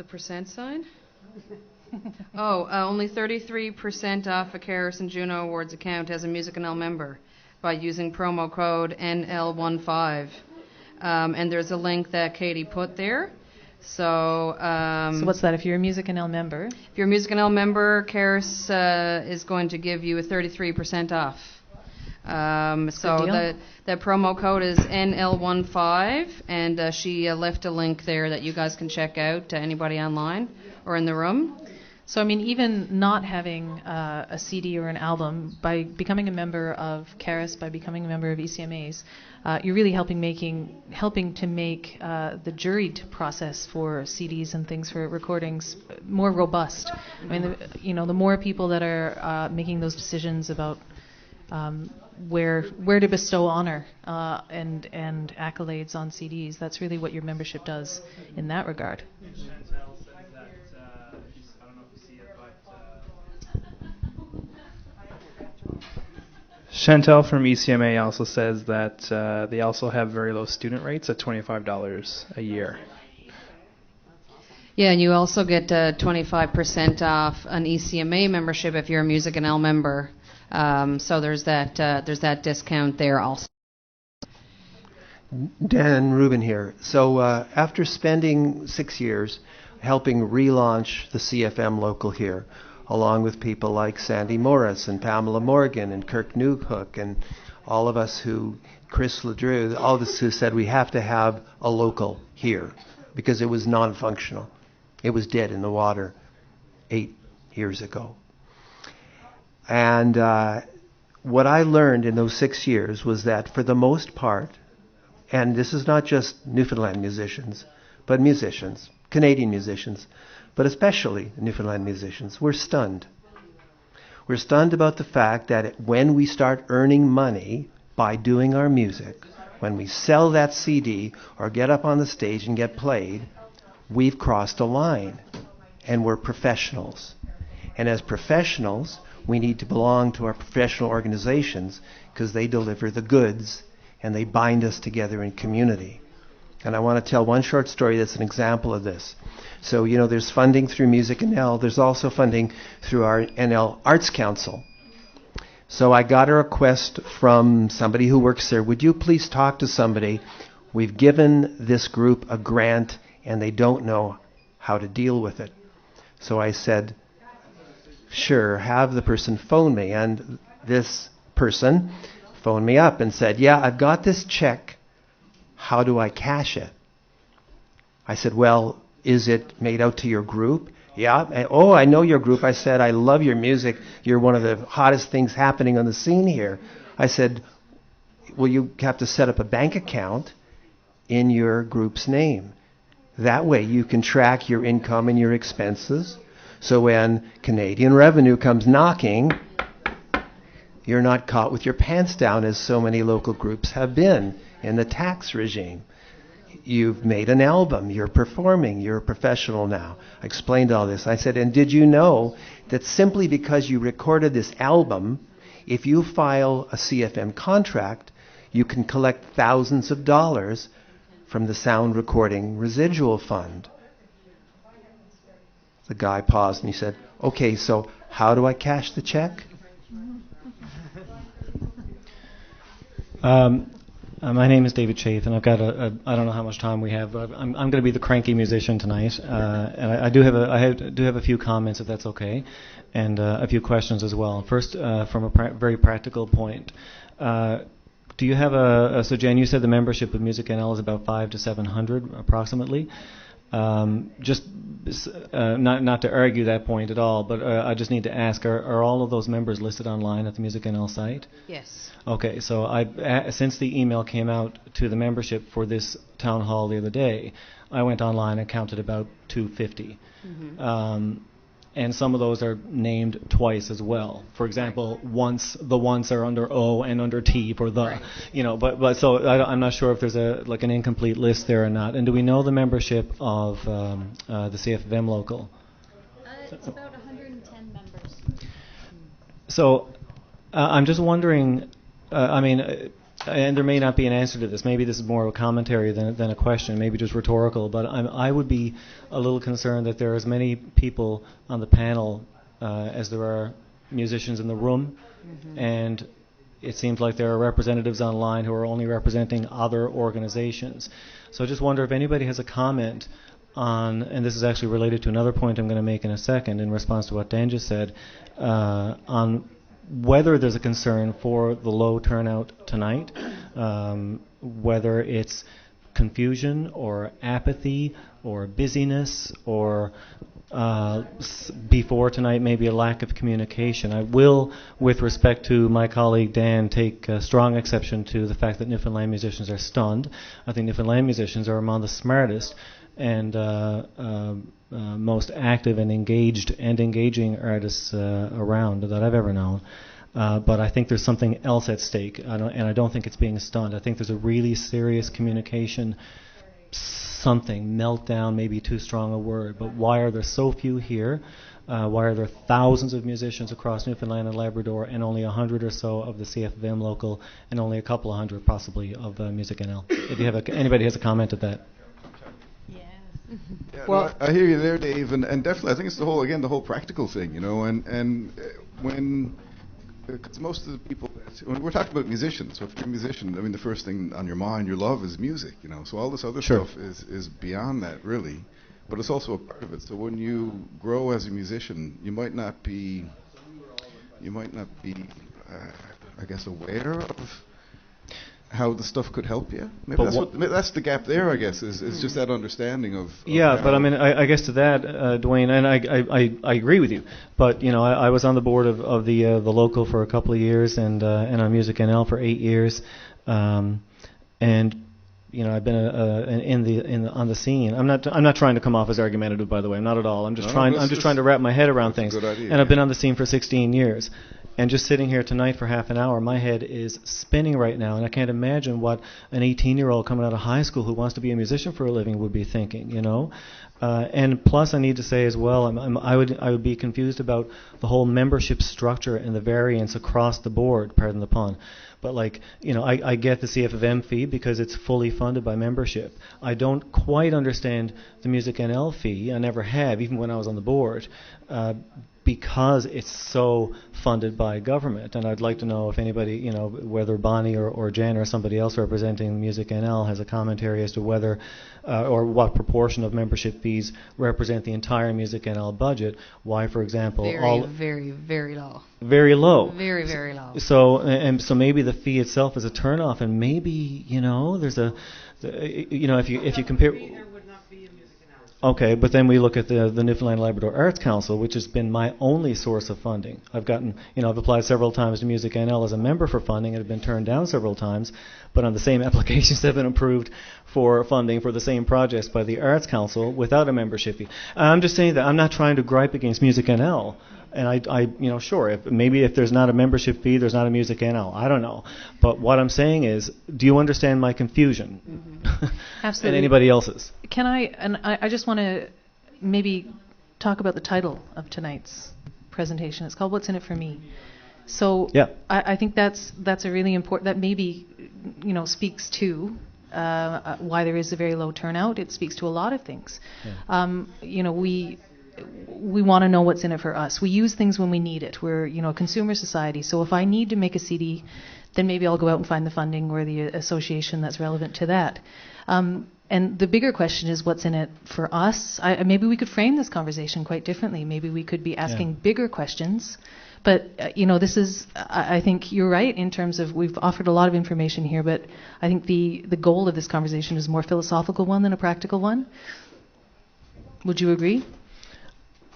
S2: percent sign? Only 33% off a Caris and Juno Awards account as a MusicNL member by using promo code NL15. And there's a link that Katie put there. So
S1: what's that? If you're a MusicNL member?
S2: If you're a MusicNL member, Caris is going to give you a 33% off. So the promo code is NL15, and she left a link there that you guys can check out, anybody online or in the room.
S1: So, I mean, even not having a CD or an album, by becoming a member of CARAS, by becoming a member of ECMAs, you're really helping to make the juried process for CDs and things for recordings more robust. I mean, the more people that are making those decisions about where to bestow honor and accolades on CDs, that's really what your membership does in that regard.
S7: Chantel from ECMA also says that they also have very low student rates at $25 a year.
S2: Yeah, and you also get 25% off an ECMA membership if you're a MusicNL member. So there's that discount there also.
S4: Dan Rubin here. So after spending 6 years helping relaunch the CFM local here, along with people like Sandy Morris and Pamela Morgan and Kirk Newhook and all of us Chris Ledrew, all of us who said we have to have a local here because it was non-functional. It was dead in the water 8 years ago. And what I learned in those 6 years was that for the most part, and this is not just Newfoundland musicians, but musicians, Canadian musicians, but especially Newfoundland musicians, we're stunned. We're stunned about the fact that when we start earning money by doing our music, when we sell that CD or get up on the stage and get played, we've crossed a line, and we're professionals. And as professionals, we need to belong to our professional organizations because they deliver the goods and they bind us together in community. And I want to tell one short story that's an example of this. So, there's funding through MusicNL. There's also funding through our NL Arts Council. So I got a request from somebody who works there. Would you please talk to somebody? We've given this group a grant and they don't know how to deal with it. So I said, sure, have the person phone me. And this person phoned me up and said, yeah, I've got this check. How do I cash it? I said, well, is it made out to your group? Yeah. And, oh, I know your group. I said, I love your music. You're one of the hottest things happening on the scene here. I said, well, you have to set up a bank account in your group's name. That way you can track your income and your expenses. So when Canadian revenue comes knocking, you're not caught with your pants down as so many local groups have been in the tax regime. You've made an album, you're performing, you're a professional now. I explained all this. I said, and did you know that simply because you recorded this album, if you file a CFM contract, you can collect thousands of dollars from the sound recording residual fund? The guy paused and he said, okay, so how do I cash the check?
S8: My name is David Chafe, and I've got I don't know how much time we have, but I'm going to be the cranky musician tonight, and I do have a few comments, if that's okay, and a few questions as well. First, from a very practical point, do you have so Jan, you said the membership of MusicNL is about 500 to 700 approximately. Just not to argue that point at all, but I just need to ask: Are all of those members listed online at the MusicNL site?
S2: Yes. Okay,
S8: so since the email came out to the membership for this town hall the other day, I went online and counted about 250. Mm-hmm. And some of those are named twice as well. For example, the once are under O and under T for the, right. But so I'm not sure if there's an incomplete list there or not. And do we know the membership of the CFM local?
S3: It's about 110 members.
S8: So I'm just wondering, and there may not be an answer to this. Maybe this is more of a commentary than a question, maybe just rhetorical. But I would be a little concerned that there are as many people on the panel as there are musicians in the room. Mm-hmm. And it seems like there are representatives online who are only representing other organizations. So I just wonder if anybody has a comment on, and this is actually related to another point I'm going to make in a second in response to what Dan just said, on whether there's a concern for the low turnout tonight, whether it's confusion or apathy or busyness or before tonight maybe a lack of communication. I will, with respect to my colleague Dan, take strong exception to the fact that Newfoundland musicians are stunned. I think Newfoundland musicians are among the smartest and most active and engaging artists around that I've ever known. But I think there's something else at stake, and I don't think it's being stunned. I think there's a really serious communication, something, meltdown, maybe too strong a word. But why are there so few here? Why are there thousands of musicians across Newfoundland and Labrador and only 100 or so of the CFM local and only a couple of hundred possibly of MusicNL? If you have anybody has a comment at that.
S5: Yeah,
S6: Well,
S5: no, I hear you there, Dave, and definitely, I think it's the whole practical thing, and when, because most of the people, when we're talking about musicians, so if you're a musician, I mean, the first thing on your mind, your love is music, so all this other stuff is beyond that, really, but it's also a part of it. So when you grow as a musician, you might not be, I guess, aware of how the stuff could help you. Maybe that's the gap there, I guess, is just that understanding of
S8: yeah, but I mean, I guess to that, Dwayne, and I agree with you. But I was on the board of the local for a couple of years, and on MusicNL for 8 years, and I've been on the scene. I'm not trying to come off as argumentative, by the way. I'm not at all. I'm just trying to wrap my head around things. And I've been on the scene for 16 years. And just sitting here tonight for half an hour, my head is spinning right now, and I can't imagine what an 18-year-old coming out of high school who wants to be a musician for a living would be thinking, And plus, I need to say as well, I would be confused about the whole membership structure and the variance across the board. Pardon the pun. But I get the CFFM fee because it's fully funded by membership. I don't quite understand the MusicNL fee. I never have, even when I was on the board, because it's so funded by government. And I'd like to know if anybody, whether Bonnie or Jen or somebody else representing MusicNL has a commentary as to whether or what proportion of membership fees represent the entire MusicNL budget. Why, for example,
S2: very, very low.
S8: Very low.
S2: Very, very low.
S8: So maybe the fee itself is a turnoff, and maybe there's if you compare. Okay, but then we look at the Newfoundland Labrador Arts Council, which has been my only source of funding. I've applied several times to MusicNL as a member for funding and have been turned down several times, but on the same applications have been approved for funding for the same projects by the Arts Council without a membership fee. I'm just saying that I'm not trying to gripe against MusicNL. And sure, if there's not a membership fee, there's not a MusicNL. I don't know. But what I'm saying is, do you understand my confusion? Mm-hmm.
S1: Absolutely.
S8: And anybody else's?
S1: I just want to maybe talk about the title of tonight's presentation. It's called "What's in It for Me." So yeah. I think that's a really important, that maybe, speaks to why there is a very low turnout. It speaks to a lot of things. Yeah. We want to know what's in it for us. We use things when we need it. We're, a consumer society. So if I need to make a CD, then maybe I'll go out and find the funding or the association that's relevant to that. And the bigger question is what's in it for us. Maybe we could frame this conversation quite differently. Maybe we could be asking bigger questions. But, this is, I think you're right in terms of we've offered a lot of information here, but I think the goal of this conversation is a more philosophical one than a practical one. Would you agree?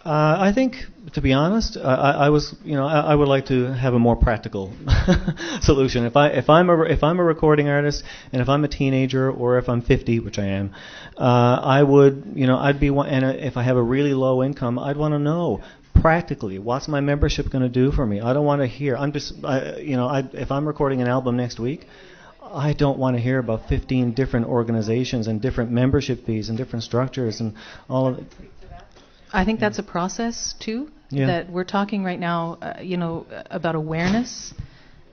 S8: I think, to be honest, I would like to have a more practical solution. If I'm a recording artist, and if I'm a teenager, or if I'm 50, which I am, I would, I'd be one. And if I have a really low income, I'd want to know practically what's my membership going to do for me. I don't want to hear. If I'm recording an album next week, I don't want to hear about 15 different organizations and different membership fees and different structures and all of it.
S1: I think that's a process too. Yeah. That we're talking right now, about awareness,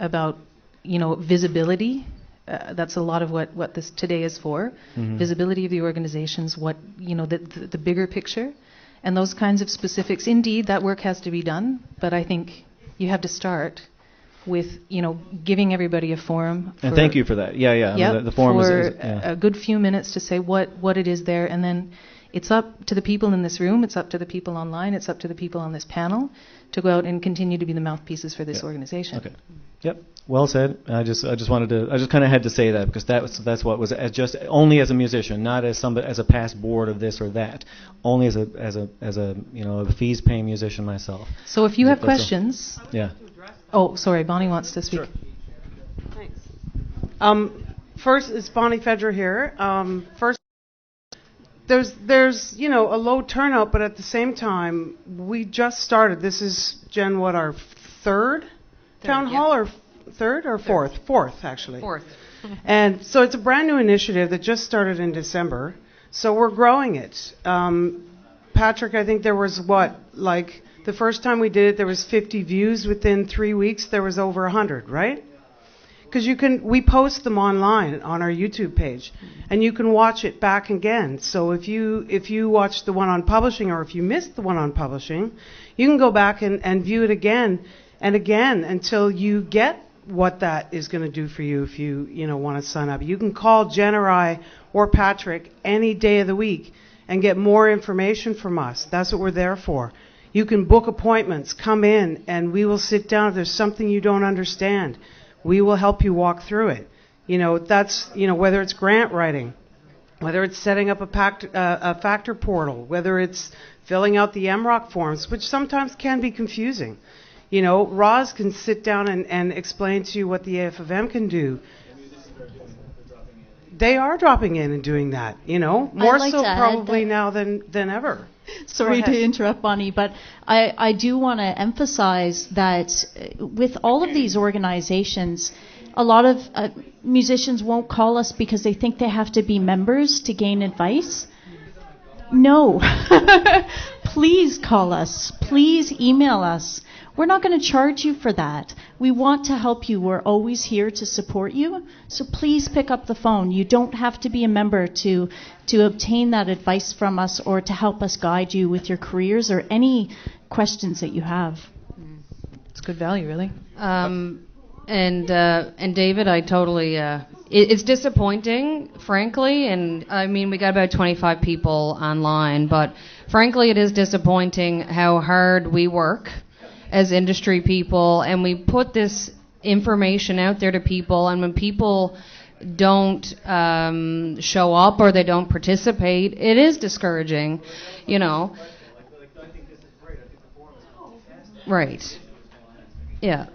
S1: about visibility. That's a lot of what this today is for. Mm-hmm. Visibility of the organizations, what the bigger picture, and those kinds of specifics. Indeed, that work has to be done, but I think you have to start with giving everybody a forum.
S8: And thank you for that. Yeah.
S1: Yep,
S8: I mean, the forum
S1: for
S8: is
S1: a good few minutes to say what it is there, and then. It's up to the people in this room, it's up to the people online, it's up to the people on this panel to go out and continue to be the mouthpieces for this organization.
S8: Okay. Yep. Well said. I just kind of had to say that because that's what was just only as a musician, not as a past board of this or that. Only as a fees paying musician myself.
S1: So if you have questions.
S8: Yeah.
S1: Oh, sorry, Bonnie wants to speak.
S6: Sure. Thanks. First, it's Bonnie Fedra here. First. There's a low turnout, but at the same time, we just started. This is, Jen, our third town hall, or third or fourth? Fourth, actually.
S2: Fourth.
S6: And so it's a brand new initiative that just started in December. So we're growing it. Patrick, I think there was the first time we did it, there was 50 views. Within 3 weeks, there was over 100, right? because we post them online on our YouTube page, and you can watch it back again. So if you watch the one on publishing, or if you missed the one on publishing, you can go back and view it again and again until you get what that is going to do for you. If you want to sign up, you can call Jen or I or Patrick any day of the week and get more information from us. That's what we're there for. You can book appointments, come in, and we will sit down. If there's something you don't understand, we will help you walk through it. That's whether it's grant writing, whether it's setting up a factor portal, whether it's filling out the MROC forms, which sometimes can be confusing. Roz can sit down and explain to you what the AFM can do. They are dropping in and doing that, more so probably now than ever.
S3: Sorry to interrupt, Bonnie, but I do want to emphasize that with all of these organizations, a lot of musicians won't call us because they think they have to be members to gain advice. No. Please call us. Please email us. We're not going to charge you for that. We want to help you. We're always here to support you. So please pick up the phone. You don't have to be a member to obtain that advice from us or to help us guide you with your careers or any questions that you have.
S1: It's good value, really.
S2: And David, I totally... it's disappointing, frankly, and I mean, we got about 25 people online, but frankly, it is disappointing how hard we work as industry people, and we put this information out there to people, and when people don't show up or they don't participate, it is discouraging, Right. Yeah.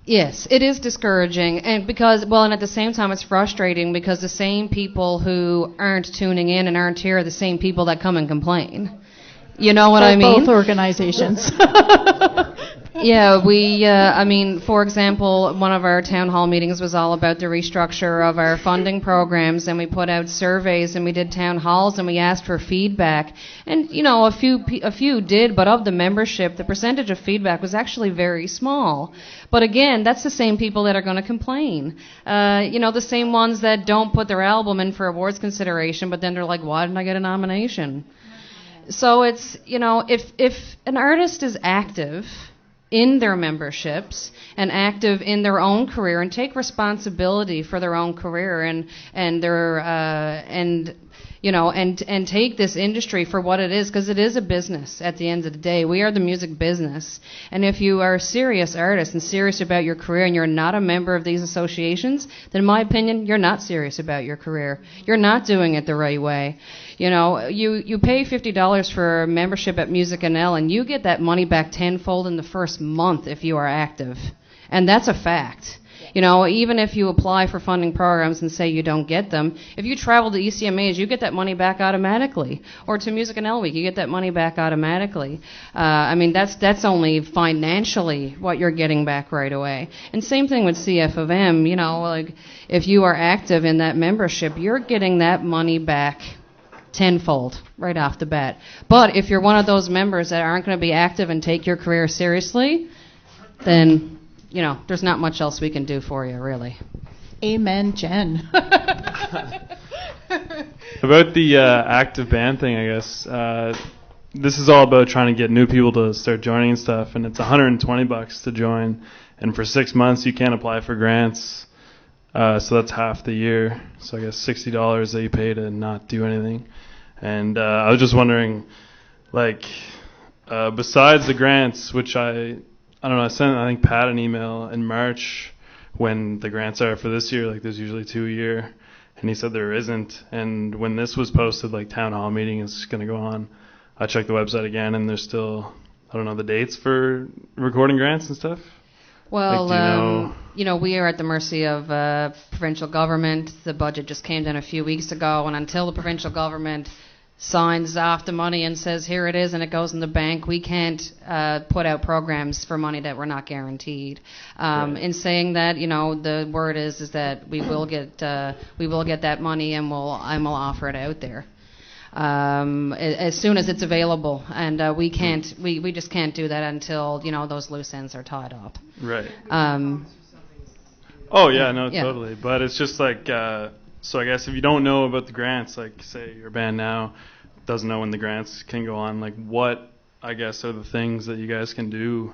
S2: Yes, it is discouraging, and and at the same time, it's frustrating because the same people who aren't tuning in and aren't here are the same people that come and complain. You know what I mean?
S3: Both organizations.
S2: Yeah, for example, one of our town hall meetings was all about the restructure of our funding programs, and we put out surveys and we did town halls and we asked for feedback. And, a few did, but of the membership, the percentage of feedback was actually very small. But again, that's the same people that are going to complain. The same ones that don't put their album in for awards consideration, but then they're like, why didn't I get a nomination? So it's, if an artist is active in their memberships and active in their own career and take responsibility for their own career and take this industry for what it is, because it is a business at the end of the day. We are the music business. And if you are a serious artist and serious about your career and you're not a member of these associations, then in my opinion, you're not serious about your career. You're not doing it the right way. You pay $50 for membership at MusicNL and you get that money back tenfold in the first month if you are active. And that's a fact. Even if you apply for funding programs and say you don't get them, if you travel to ECMAs, you get that money back automatically. Or to MusicNL Week, you get that money back automatically. That's only financially what you're getting back right away. And same thing with CF of M. If you are active in that membership, you're getting that money back tenfold right off the bat. But if you're one of those members that aren't going to be active and take your career seriously, then there's not much else we can do for you, really.
S3: Amen, Jen.
S9: About the active band thing, I guess, this is all about trying to get new people to start joining and stuff, and it's $120 to join, and for 6 months you can't apply for grants, so that's half the year, so I guess $60 that you pay to not do anything. And I was just wondering, besides the grants, which I don't know, I sent, I think, Pat an email in March when the grants are for this year, there's usually 2 a year, and he said there isn't. And when this was posted, town hall meeting is going to go on, I checked the website again, and there's still, I don't know, the dates for recording grants and stuff.
S2: Well, we are at the mercy of provincial government. The budget just came down a few weeks ago, and until the provincial government signs off the money and says, here it is, and it goes in the bank, we can't put out programs for money that we're not guaranteed. Right. In saying that, the word is that we will get that money, and we'll offer it out there as soon as it's available, and we just can't do that until those loose ends are tied up.
S9: Right. Oh yeah, no,
S2: Yeah.
S9: totally. But it's just like, so I guess if you don't know about the grants, like say your band now doesn't know when the grants can go on, like what I guess are the things that you guys can do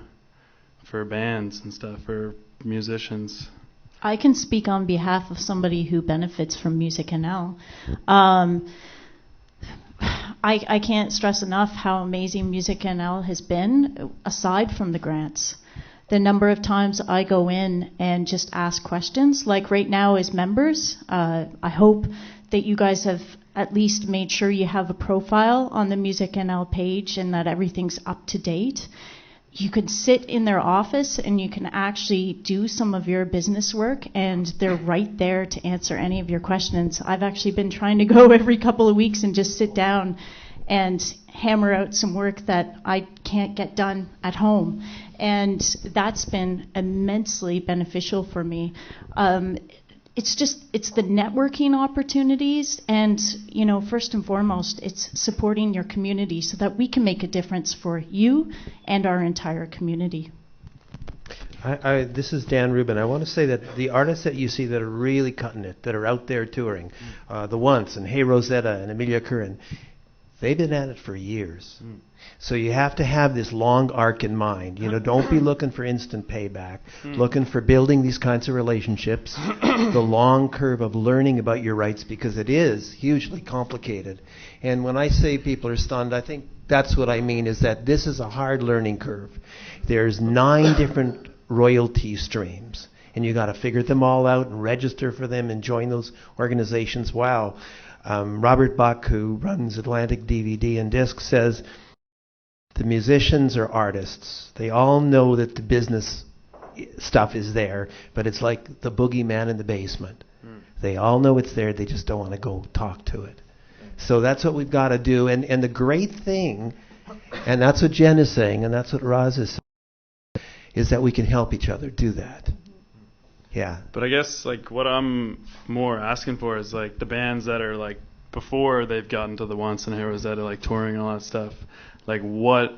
S9: for bands and stuff, for musicians?
S3: I can speak on behalf of somebody who benefits from MusicNL. I can't stress enough how amazing MusicNL has been, aside from the grants. The number of times I go in and just ask questions, like right now as members, I hope that you guys have at least made sure you have a profile on the MusicNL page and that everything's up to date. You can sit in their office and you can actually do some of your business work, and they're right there to answer any of your questions. I've actually been trying to go every couple of weeks and just sit down and hammer out some work that I can't get done at home. And that's been immensely beneficial for me. It's the networking opportunities, and first and foremost, it's supporting your community so that we can make a difference for you and our entire community.
S4: This is Dan Rubin. I want to say that the artists that you see that are really cutting it, that are out there touring, the Once and Hey Rosetta and Amelia Curran, they've been at it for years. So you have to have this long arc in mind. Don't be looking for instant payback. Looking for building these kinds of relationships, the long curve of learning about your rights, because it is hugely complicated. And when I say people are stunned, I think that's what I mean, is that this is a hard learning curve. There's 9 different royalty streams, and you got to figure them all out and register for them and join those organizations. Wow. Robert Buck, who runs Atlantic DVD and Disc, says the musicians are artists. They all know that the business stuff is there, but it's like the boogeyman in the basement. They all know it's there, they just don't want to go talk to it. So that's what we've got to do. And the great thing, and that's what Jen is saying, and that's what Roz is saying, is that we can help each other do that. Yeah.
S9: But I guess like what I'm more asking for is like the bands that are like before they've gotten to the Once and Heroes that are like touring and all that stuff. Like what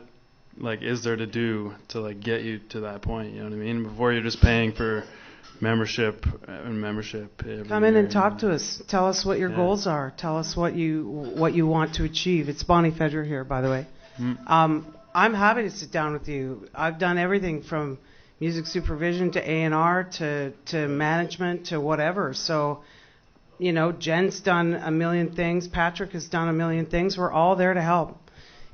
S9: like is there to do to like get you to that point? You know what I mean? Before you're just paying for membership and membership.
S6: Come in and talk to us. Tell us what your goals are. Tell us what you want to achieve. It's Bonnie Fedra here, by the way. I'm happy to sit down with you. I've done everything from music supervision to A&R to management to whatever. So, Jen's done a million things. Patrick has done a million things. We're all there to help.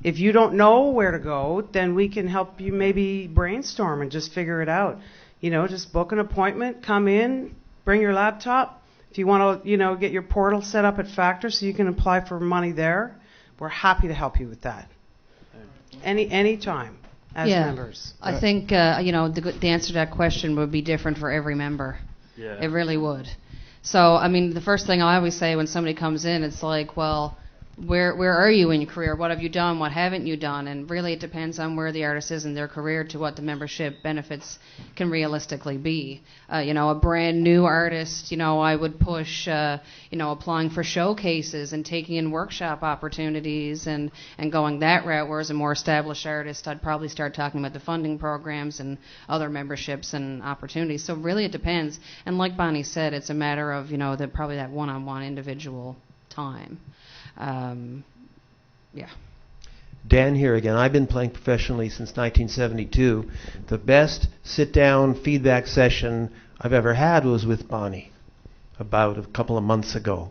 S6: If you don't know where to go, then we can help you maybe brainstorm and just figure it out. Just book an appointment, come in, bring your laptop. If you want to, get your portal set up at Factor so you can apply for money there, we're happy to help you with that. Any time. As members.
S2: I think the answer to that question would be different for every member.
S9: Yeah.
S2: It really would. So the first thing I always say when somebody comes in, it's like, well, where are you in your career? What have you done? What haven't you done? And really, it depends on where the artist is in their career to what the membership benefits can realistically be. A brand new artist, I would push, applying for showcases and taking in workshop opportunities and going that route. Whereas a more established artist, I'd probably start talking about the funding programs and other memberships and opportunities. So really, it depends. And like Bonnie said, it's a matter of probably that one-on-one individual time.
S4: Dan here again. I've been playing professionally since 1972. The best sit-down feedback session I've ever had was with Bonnie about a couple of months ago.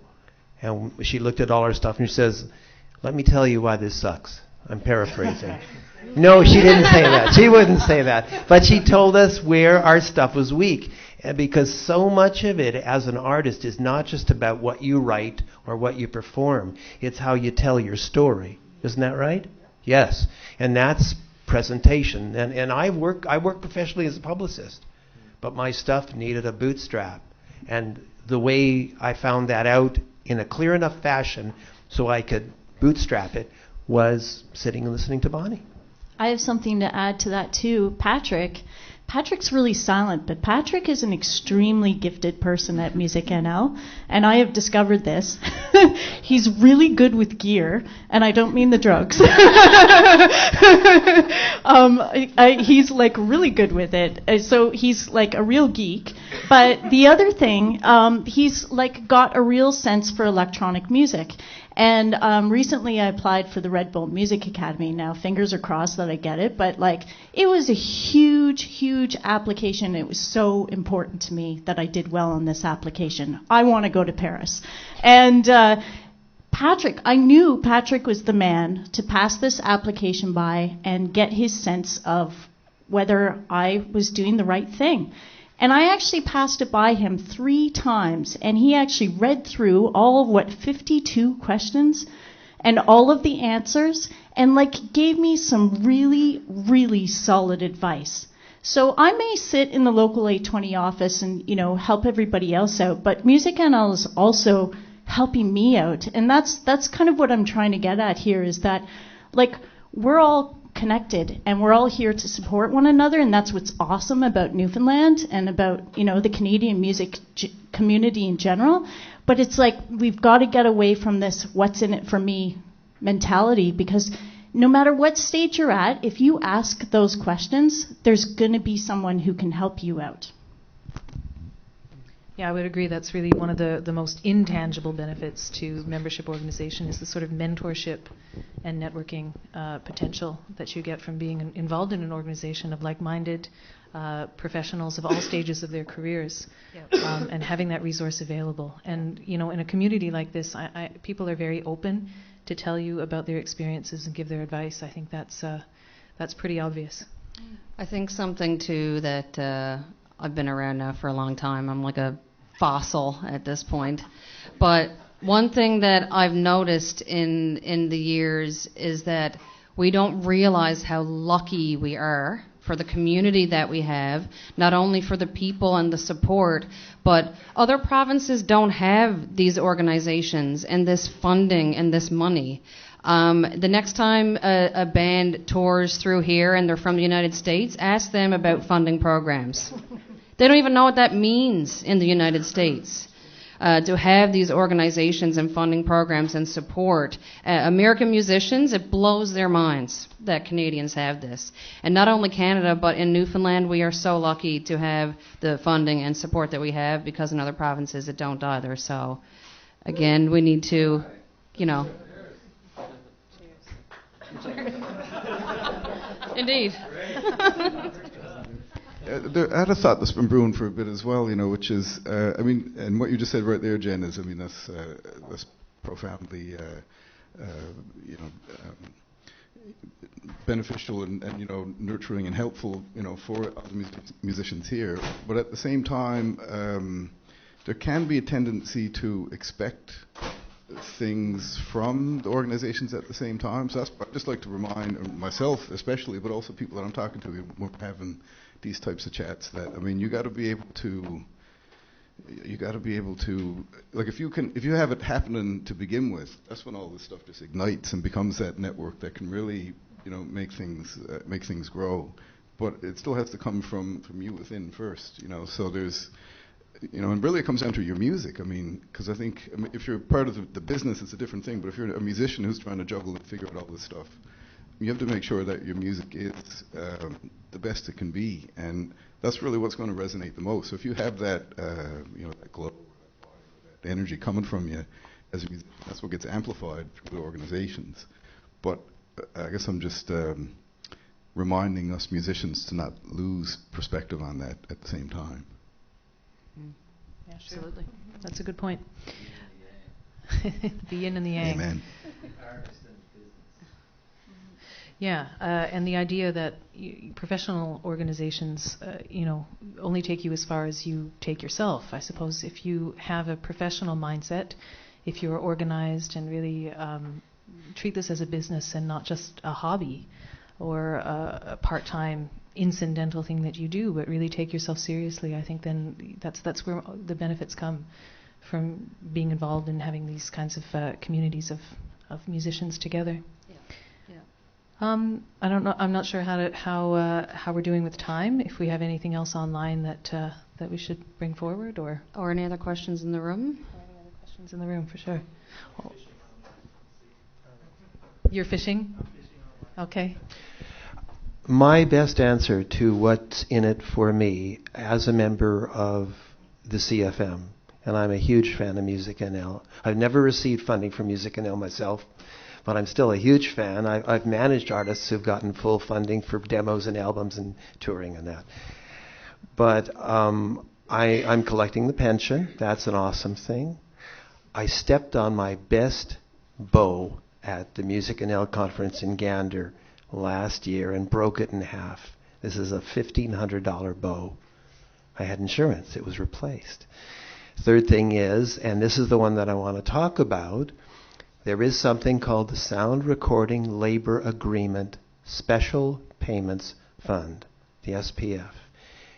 S4: And she looked at all our stuff and she says, "Let me tell you why this sucks." I'm paraphrasing. No, she didn't say that. She wouldn't say that. But she told us where our stuff was weak. Because so much of it as an artist is not just about what you write or what you perform. It's how you tell your story. Isn't that right? Yes. And that's presentation. And I work professionally as a publicist. But my stuff needed a bootstrap. And the way I found that out in a clear enough fashion so I could bootstrap it was sitting and listening to Bonnie.
S3: I have something to add to that too. Patrick Patrick's really silent, but Patrick is an extremely gifted person at MusicNL, and I have discovered this. He's really good with gear, and I don't mean the drugs. He's like really good with it, so he's like a real geek. But the other thing, he's like got a real sense for electronic music. And recently I applied for the Red Bull Music Academy. Now, fingers are crossed that I get it, but like it was a huge, huge application. It was so important to me that I did well on this application. I want to go to Paris. And Patrick, I knew Patrick was the man to pass this application by and get his sense of whether I was doing the right thing. And I actually passed it by him 3 times, and he actually read through all of 52 questions and all of the answers, and like gave me some really, really solid advice. So I may sit in the local 820 office and, you know, help everybody else out, but MusicNL is also helping me out. And that's kind of what I'm trying to get at here, is that like we're all connected and we're all here to support one another, and that's what's awesome about Newfoundland and about, you know, the Canadian music community in general. But it's like we've got to get away from this what's in it for me mentality, because no matter what stage you're at, if you ask those questions, there's going to be someone who can help you out.
S1: Yeah, I would agree. That's really one of the most intangible benefits to membership organization, is the sort of mentorship and networking potential that you get from being involved in an organization of like-minded professionals of all stages of their careers, and having that resource available. And, you know, in a community like this, people are very open to tell you about their experiences and give their advice. I think that's pretty obvious.
S2: I think something, too, that I've been around now for a long time. I'm like a fossil at this point. But one thing that I've noticed in the years is that we don't realize how lucky we are for the community that we have, not only for the people and the support, but other provinces don't have these organizations and this funding and this money. The next time a band tours through here and they're from the United States, ask them about funding programs. They don't even know what that means in the United States, to have these organizations and funding programs and support. American musicians, it blows their minds that Canadians have this. And not only Canada, but in Newfoundland, we are so lucky to have the funding and support that we have, because in other provinces it don't either. So, again, we need to, you know. Indeed.
S5: I had a thought that's been brewing for a bit as well, you know, which is, I mean, and what you just said right there, Jen, is, I mean, that's profoundly, you know, beneficial and, you know, nurturing and helpful, you know, for other musicians here. But at the same time, there can be a tendency to expect things from the organizations at the same time. So I'd just like to remind myself, especially, but also people that I'm talking to when we're having these types of chats, that, I mean, you got to be able to, like, if you have it happening to begin with, that's when all this stuff just ignites and becomes that network that can really, you know, make things grow. But it still has to come from you within first, you know. So there's, you know, and really it comes down to your music. I mean, because I think, I mean, if you're part of the business, it's a different thing. But if you're a musician who's trying to juggle and figure out all this stuff, you have to make sure that your music is the best it can be, and that's really what's going to resonate the most. So if you have that, you know, that glow, that energy coming from you as a musician, that's what gets amplified through the organizations. But I guess I'm just reminding us musicians to not lose perspective on that at the same time.
S1: Yeah, absolutely. That's a good point. The yin and the yang.
S5: Amen.
S1: Yeah, and the idea that professional organizations, you know, only take you as far as you take yourself. I suppose if you have a professional mindset, if you're organized and really treat this as a business and not just a hobby or a part-time incidental thing that you do, but really take yourself seriously, I think then that's where the benefits come from being involved in having these kinds of communities of musicians together. I don't know. I'm not sure how we're doing with time. If we have anything else online that we should bring forward, or
S2: any other questions in the room?
S1: Any other questions in the room, for sure. Oh. You're fishing? Okay.
S4: My best answer to what's in it for me as a member of the CFM, and I'm a huge fan of MusicNL. I've never received funding from MusicNL myself, but I'm still a huge fan. I've managed artists who've gotten full funding for demos and albums and touring and that. But I'm collecting the pension. That's an awesome thing. I stepped on my best bow at the MusicNL conference in Gander last year and broke it in half. This is a $1,500 bow. I had insurance. It was replaced. Third thing is, and this is the one that I want to talk about, there is something called the Sound Recording Labor Agreement Special Payments Fund, the SPF.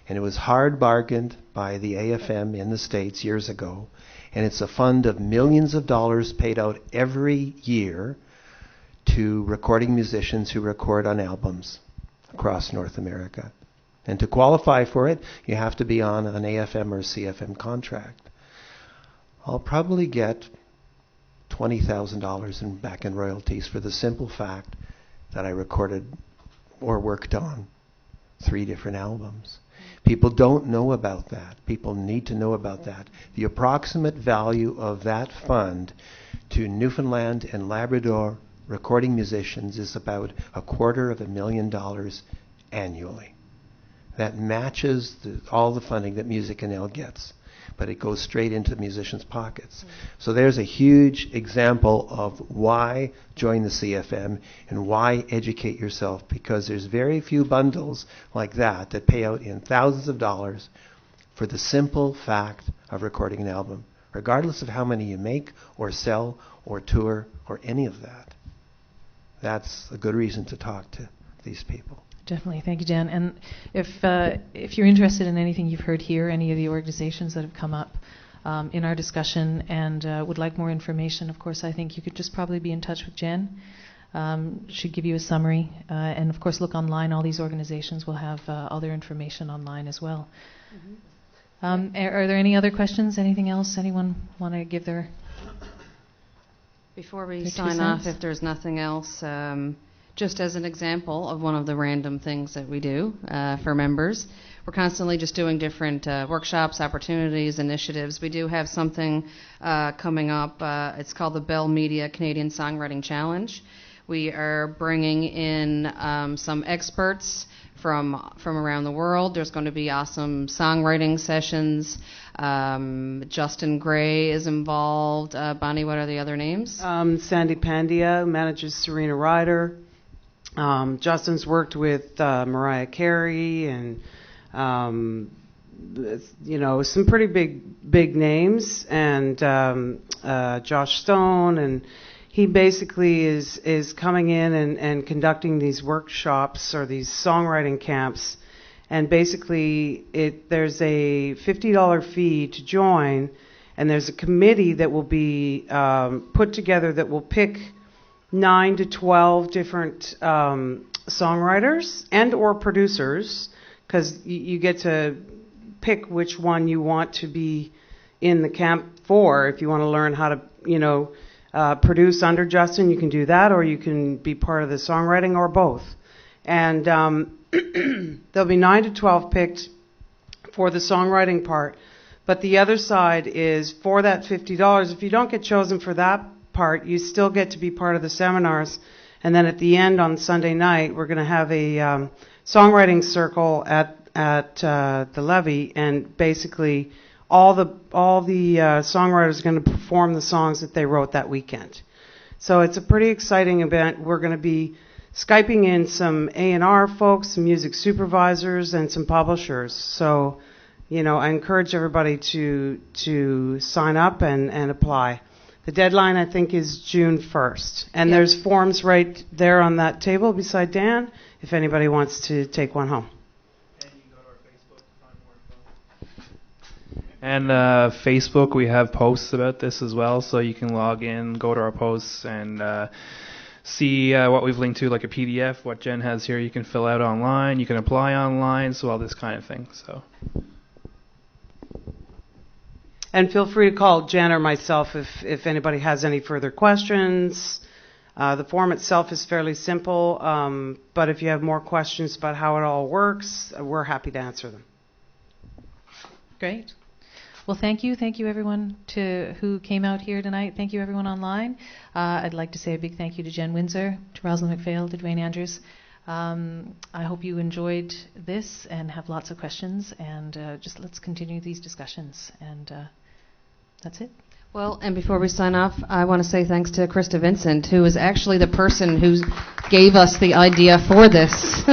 S4: And it was hard bargained by the AFM in the States years ago. And it's a fund of millions of dollars paid out every year to recording musicians who record on albums across North America. And to qualify for it, you have to be on an AFM or CFM contract. I'll probably get $20,000 back in royalties for the simple fact that I recorded or worked on 3 different albums. People don't know about that. People need to know about that. The approximate value of that fund to Newfoundland and Labrador recording musicians is about $250,000 annually. That matches all the funding that MusicNL gets, but it goes straight into the musicians' pockets. So there's a huge example of why join the CFM and why educate yourself, because there's very few bundles like that pay out in thousands of dollars for the simple fact of recording an album, regardless of how many you make or sell or tour or any of that. That's a good reason to talk to these people.
S1: Definitely. Thank you, Dan. And if you're interested in anything you've heard here, any of the organizations that have come up in our discussion and would like more information, of course, I think you could just probably be in touch with Jen. She'd give you a summary. And, of course, look online. All these organizations will have all their information online as well. Mm-hmm. Are there any other questions? Anything else? Anyone want to give their...
S2: Before we sign off, if there's nothing else, just as an example of one of the random things that we do for members, we're constantly just doing different workshops, opportunities, initiatives. We do have something coming up. It's called the Bell Media Canadian Songwriting Challenge. We are bringing in some experts from around the world. There's going to be awesome songwriting sessions. Justin Gray is involved. Bonnie, what are the other names?
S6: Sandy Pandya manages Serena Ryder. Justin's worked with Mariah Carey and some pretty big names, and Josh Stone, and he basically is coming in and conducting these workshops or these songwriting camps. And basically, there's a $50 fee to join, and there's a committee that will be put together that will pick 9 to 12 different songwriters and or producers, because you get to pick which one you want to be in the camp for. If you want to learn how to, produce under Justin, you can do that, or you can be part of the songwriting, or both. And there'll be 9 to 12 picked for the songwriting part. But the other side is, for that $50, if you don't get chosen for that part, you still get to be part of the seminars. And then at the end on Sunday night, we're going to have a songwriting circle at the levee, and basically all the songwriters are going to perform the songs that they wrote that weekend. So it's a pretty exciting event. We're going to be Skyping in some A&R folks, some music supervisors, and some publishers. So, I encourage everybody to sign up and apply. The deadline, I think, is June 1st. And There's forms right there on that table beside Dan if anybody wants to take one home.
S7: And you can go to our Facebook to find more info. And Facebook, we have posts about this as well, so you can log in, go to our posts, and see what we've linked to, like a PDF, what Jen has here, you can fill out online, you can apply online, so all this kind of thing. So.
S6: And feel free to call Jen or myself if anybody has any further questions. The form itself is fairly simple, but if you have more questions about how it all works, we're happy to answer them.
S1: Great. Well, thank you. Thank you, everyone who came out here tonight. Thank you, everyone online. I'd like to say a big thank you to Jen Windsor, to Rosalind McPhail, to Dwayne Andrews. I hope you enjoyed this and have lots of questions, and just let's continue these discussions. And that's it.
S2: Well, and before we sign off, I want to say thanks to Krista Vincent, who is actually the person who gave us the idea for this.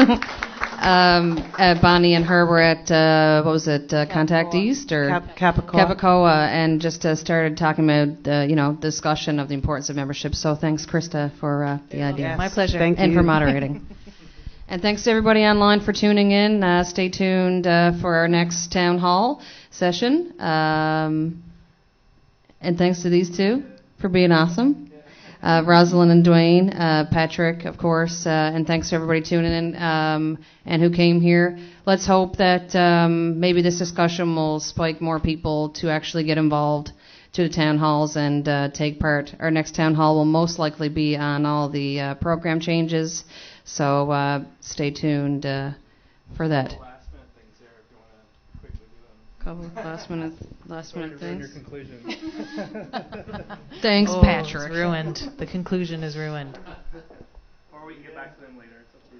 S2: Bonnie and her were at, Contact East or Capicoa, and just started talking about, discussion of the importance of membership. So thanks, Krista, for the idea.
S1: Yes. My pleasure.
S6: Thank you.
S2: And for moderating. And thanks to everybody online for tuning in. Stay tuned for our next town hall session. And thanks to these two for being awesome. Rosalind and Dwayne, Patrick, of course, and thanks to everybody tuning in and who came here. Let's hope that maybe this discussion will spike more people to actually get involved to the town halls and take part. Our next town hall will most likely be on all the program changes, so stay tuned for that. Couple of last minute things.
S7: Your conclusion.
S2: Thanks, Patrick.
S1: It's ruined. The conclusion is ruined.
S7: Or we can get back to them later. It's up to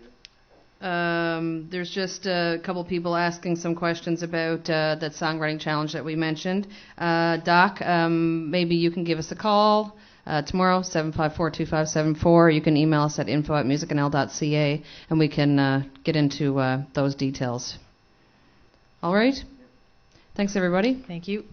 S7: you.
S2: There's just a couple people asking some questions about that songwriting challenge that we mentioned. Doc, maybe you can give us a call tomorrow, 754-2574. You can email us at info@musicnl.ca, and we can get into those details. All right? Thanks, everybody.
S1: Thank you.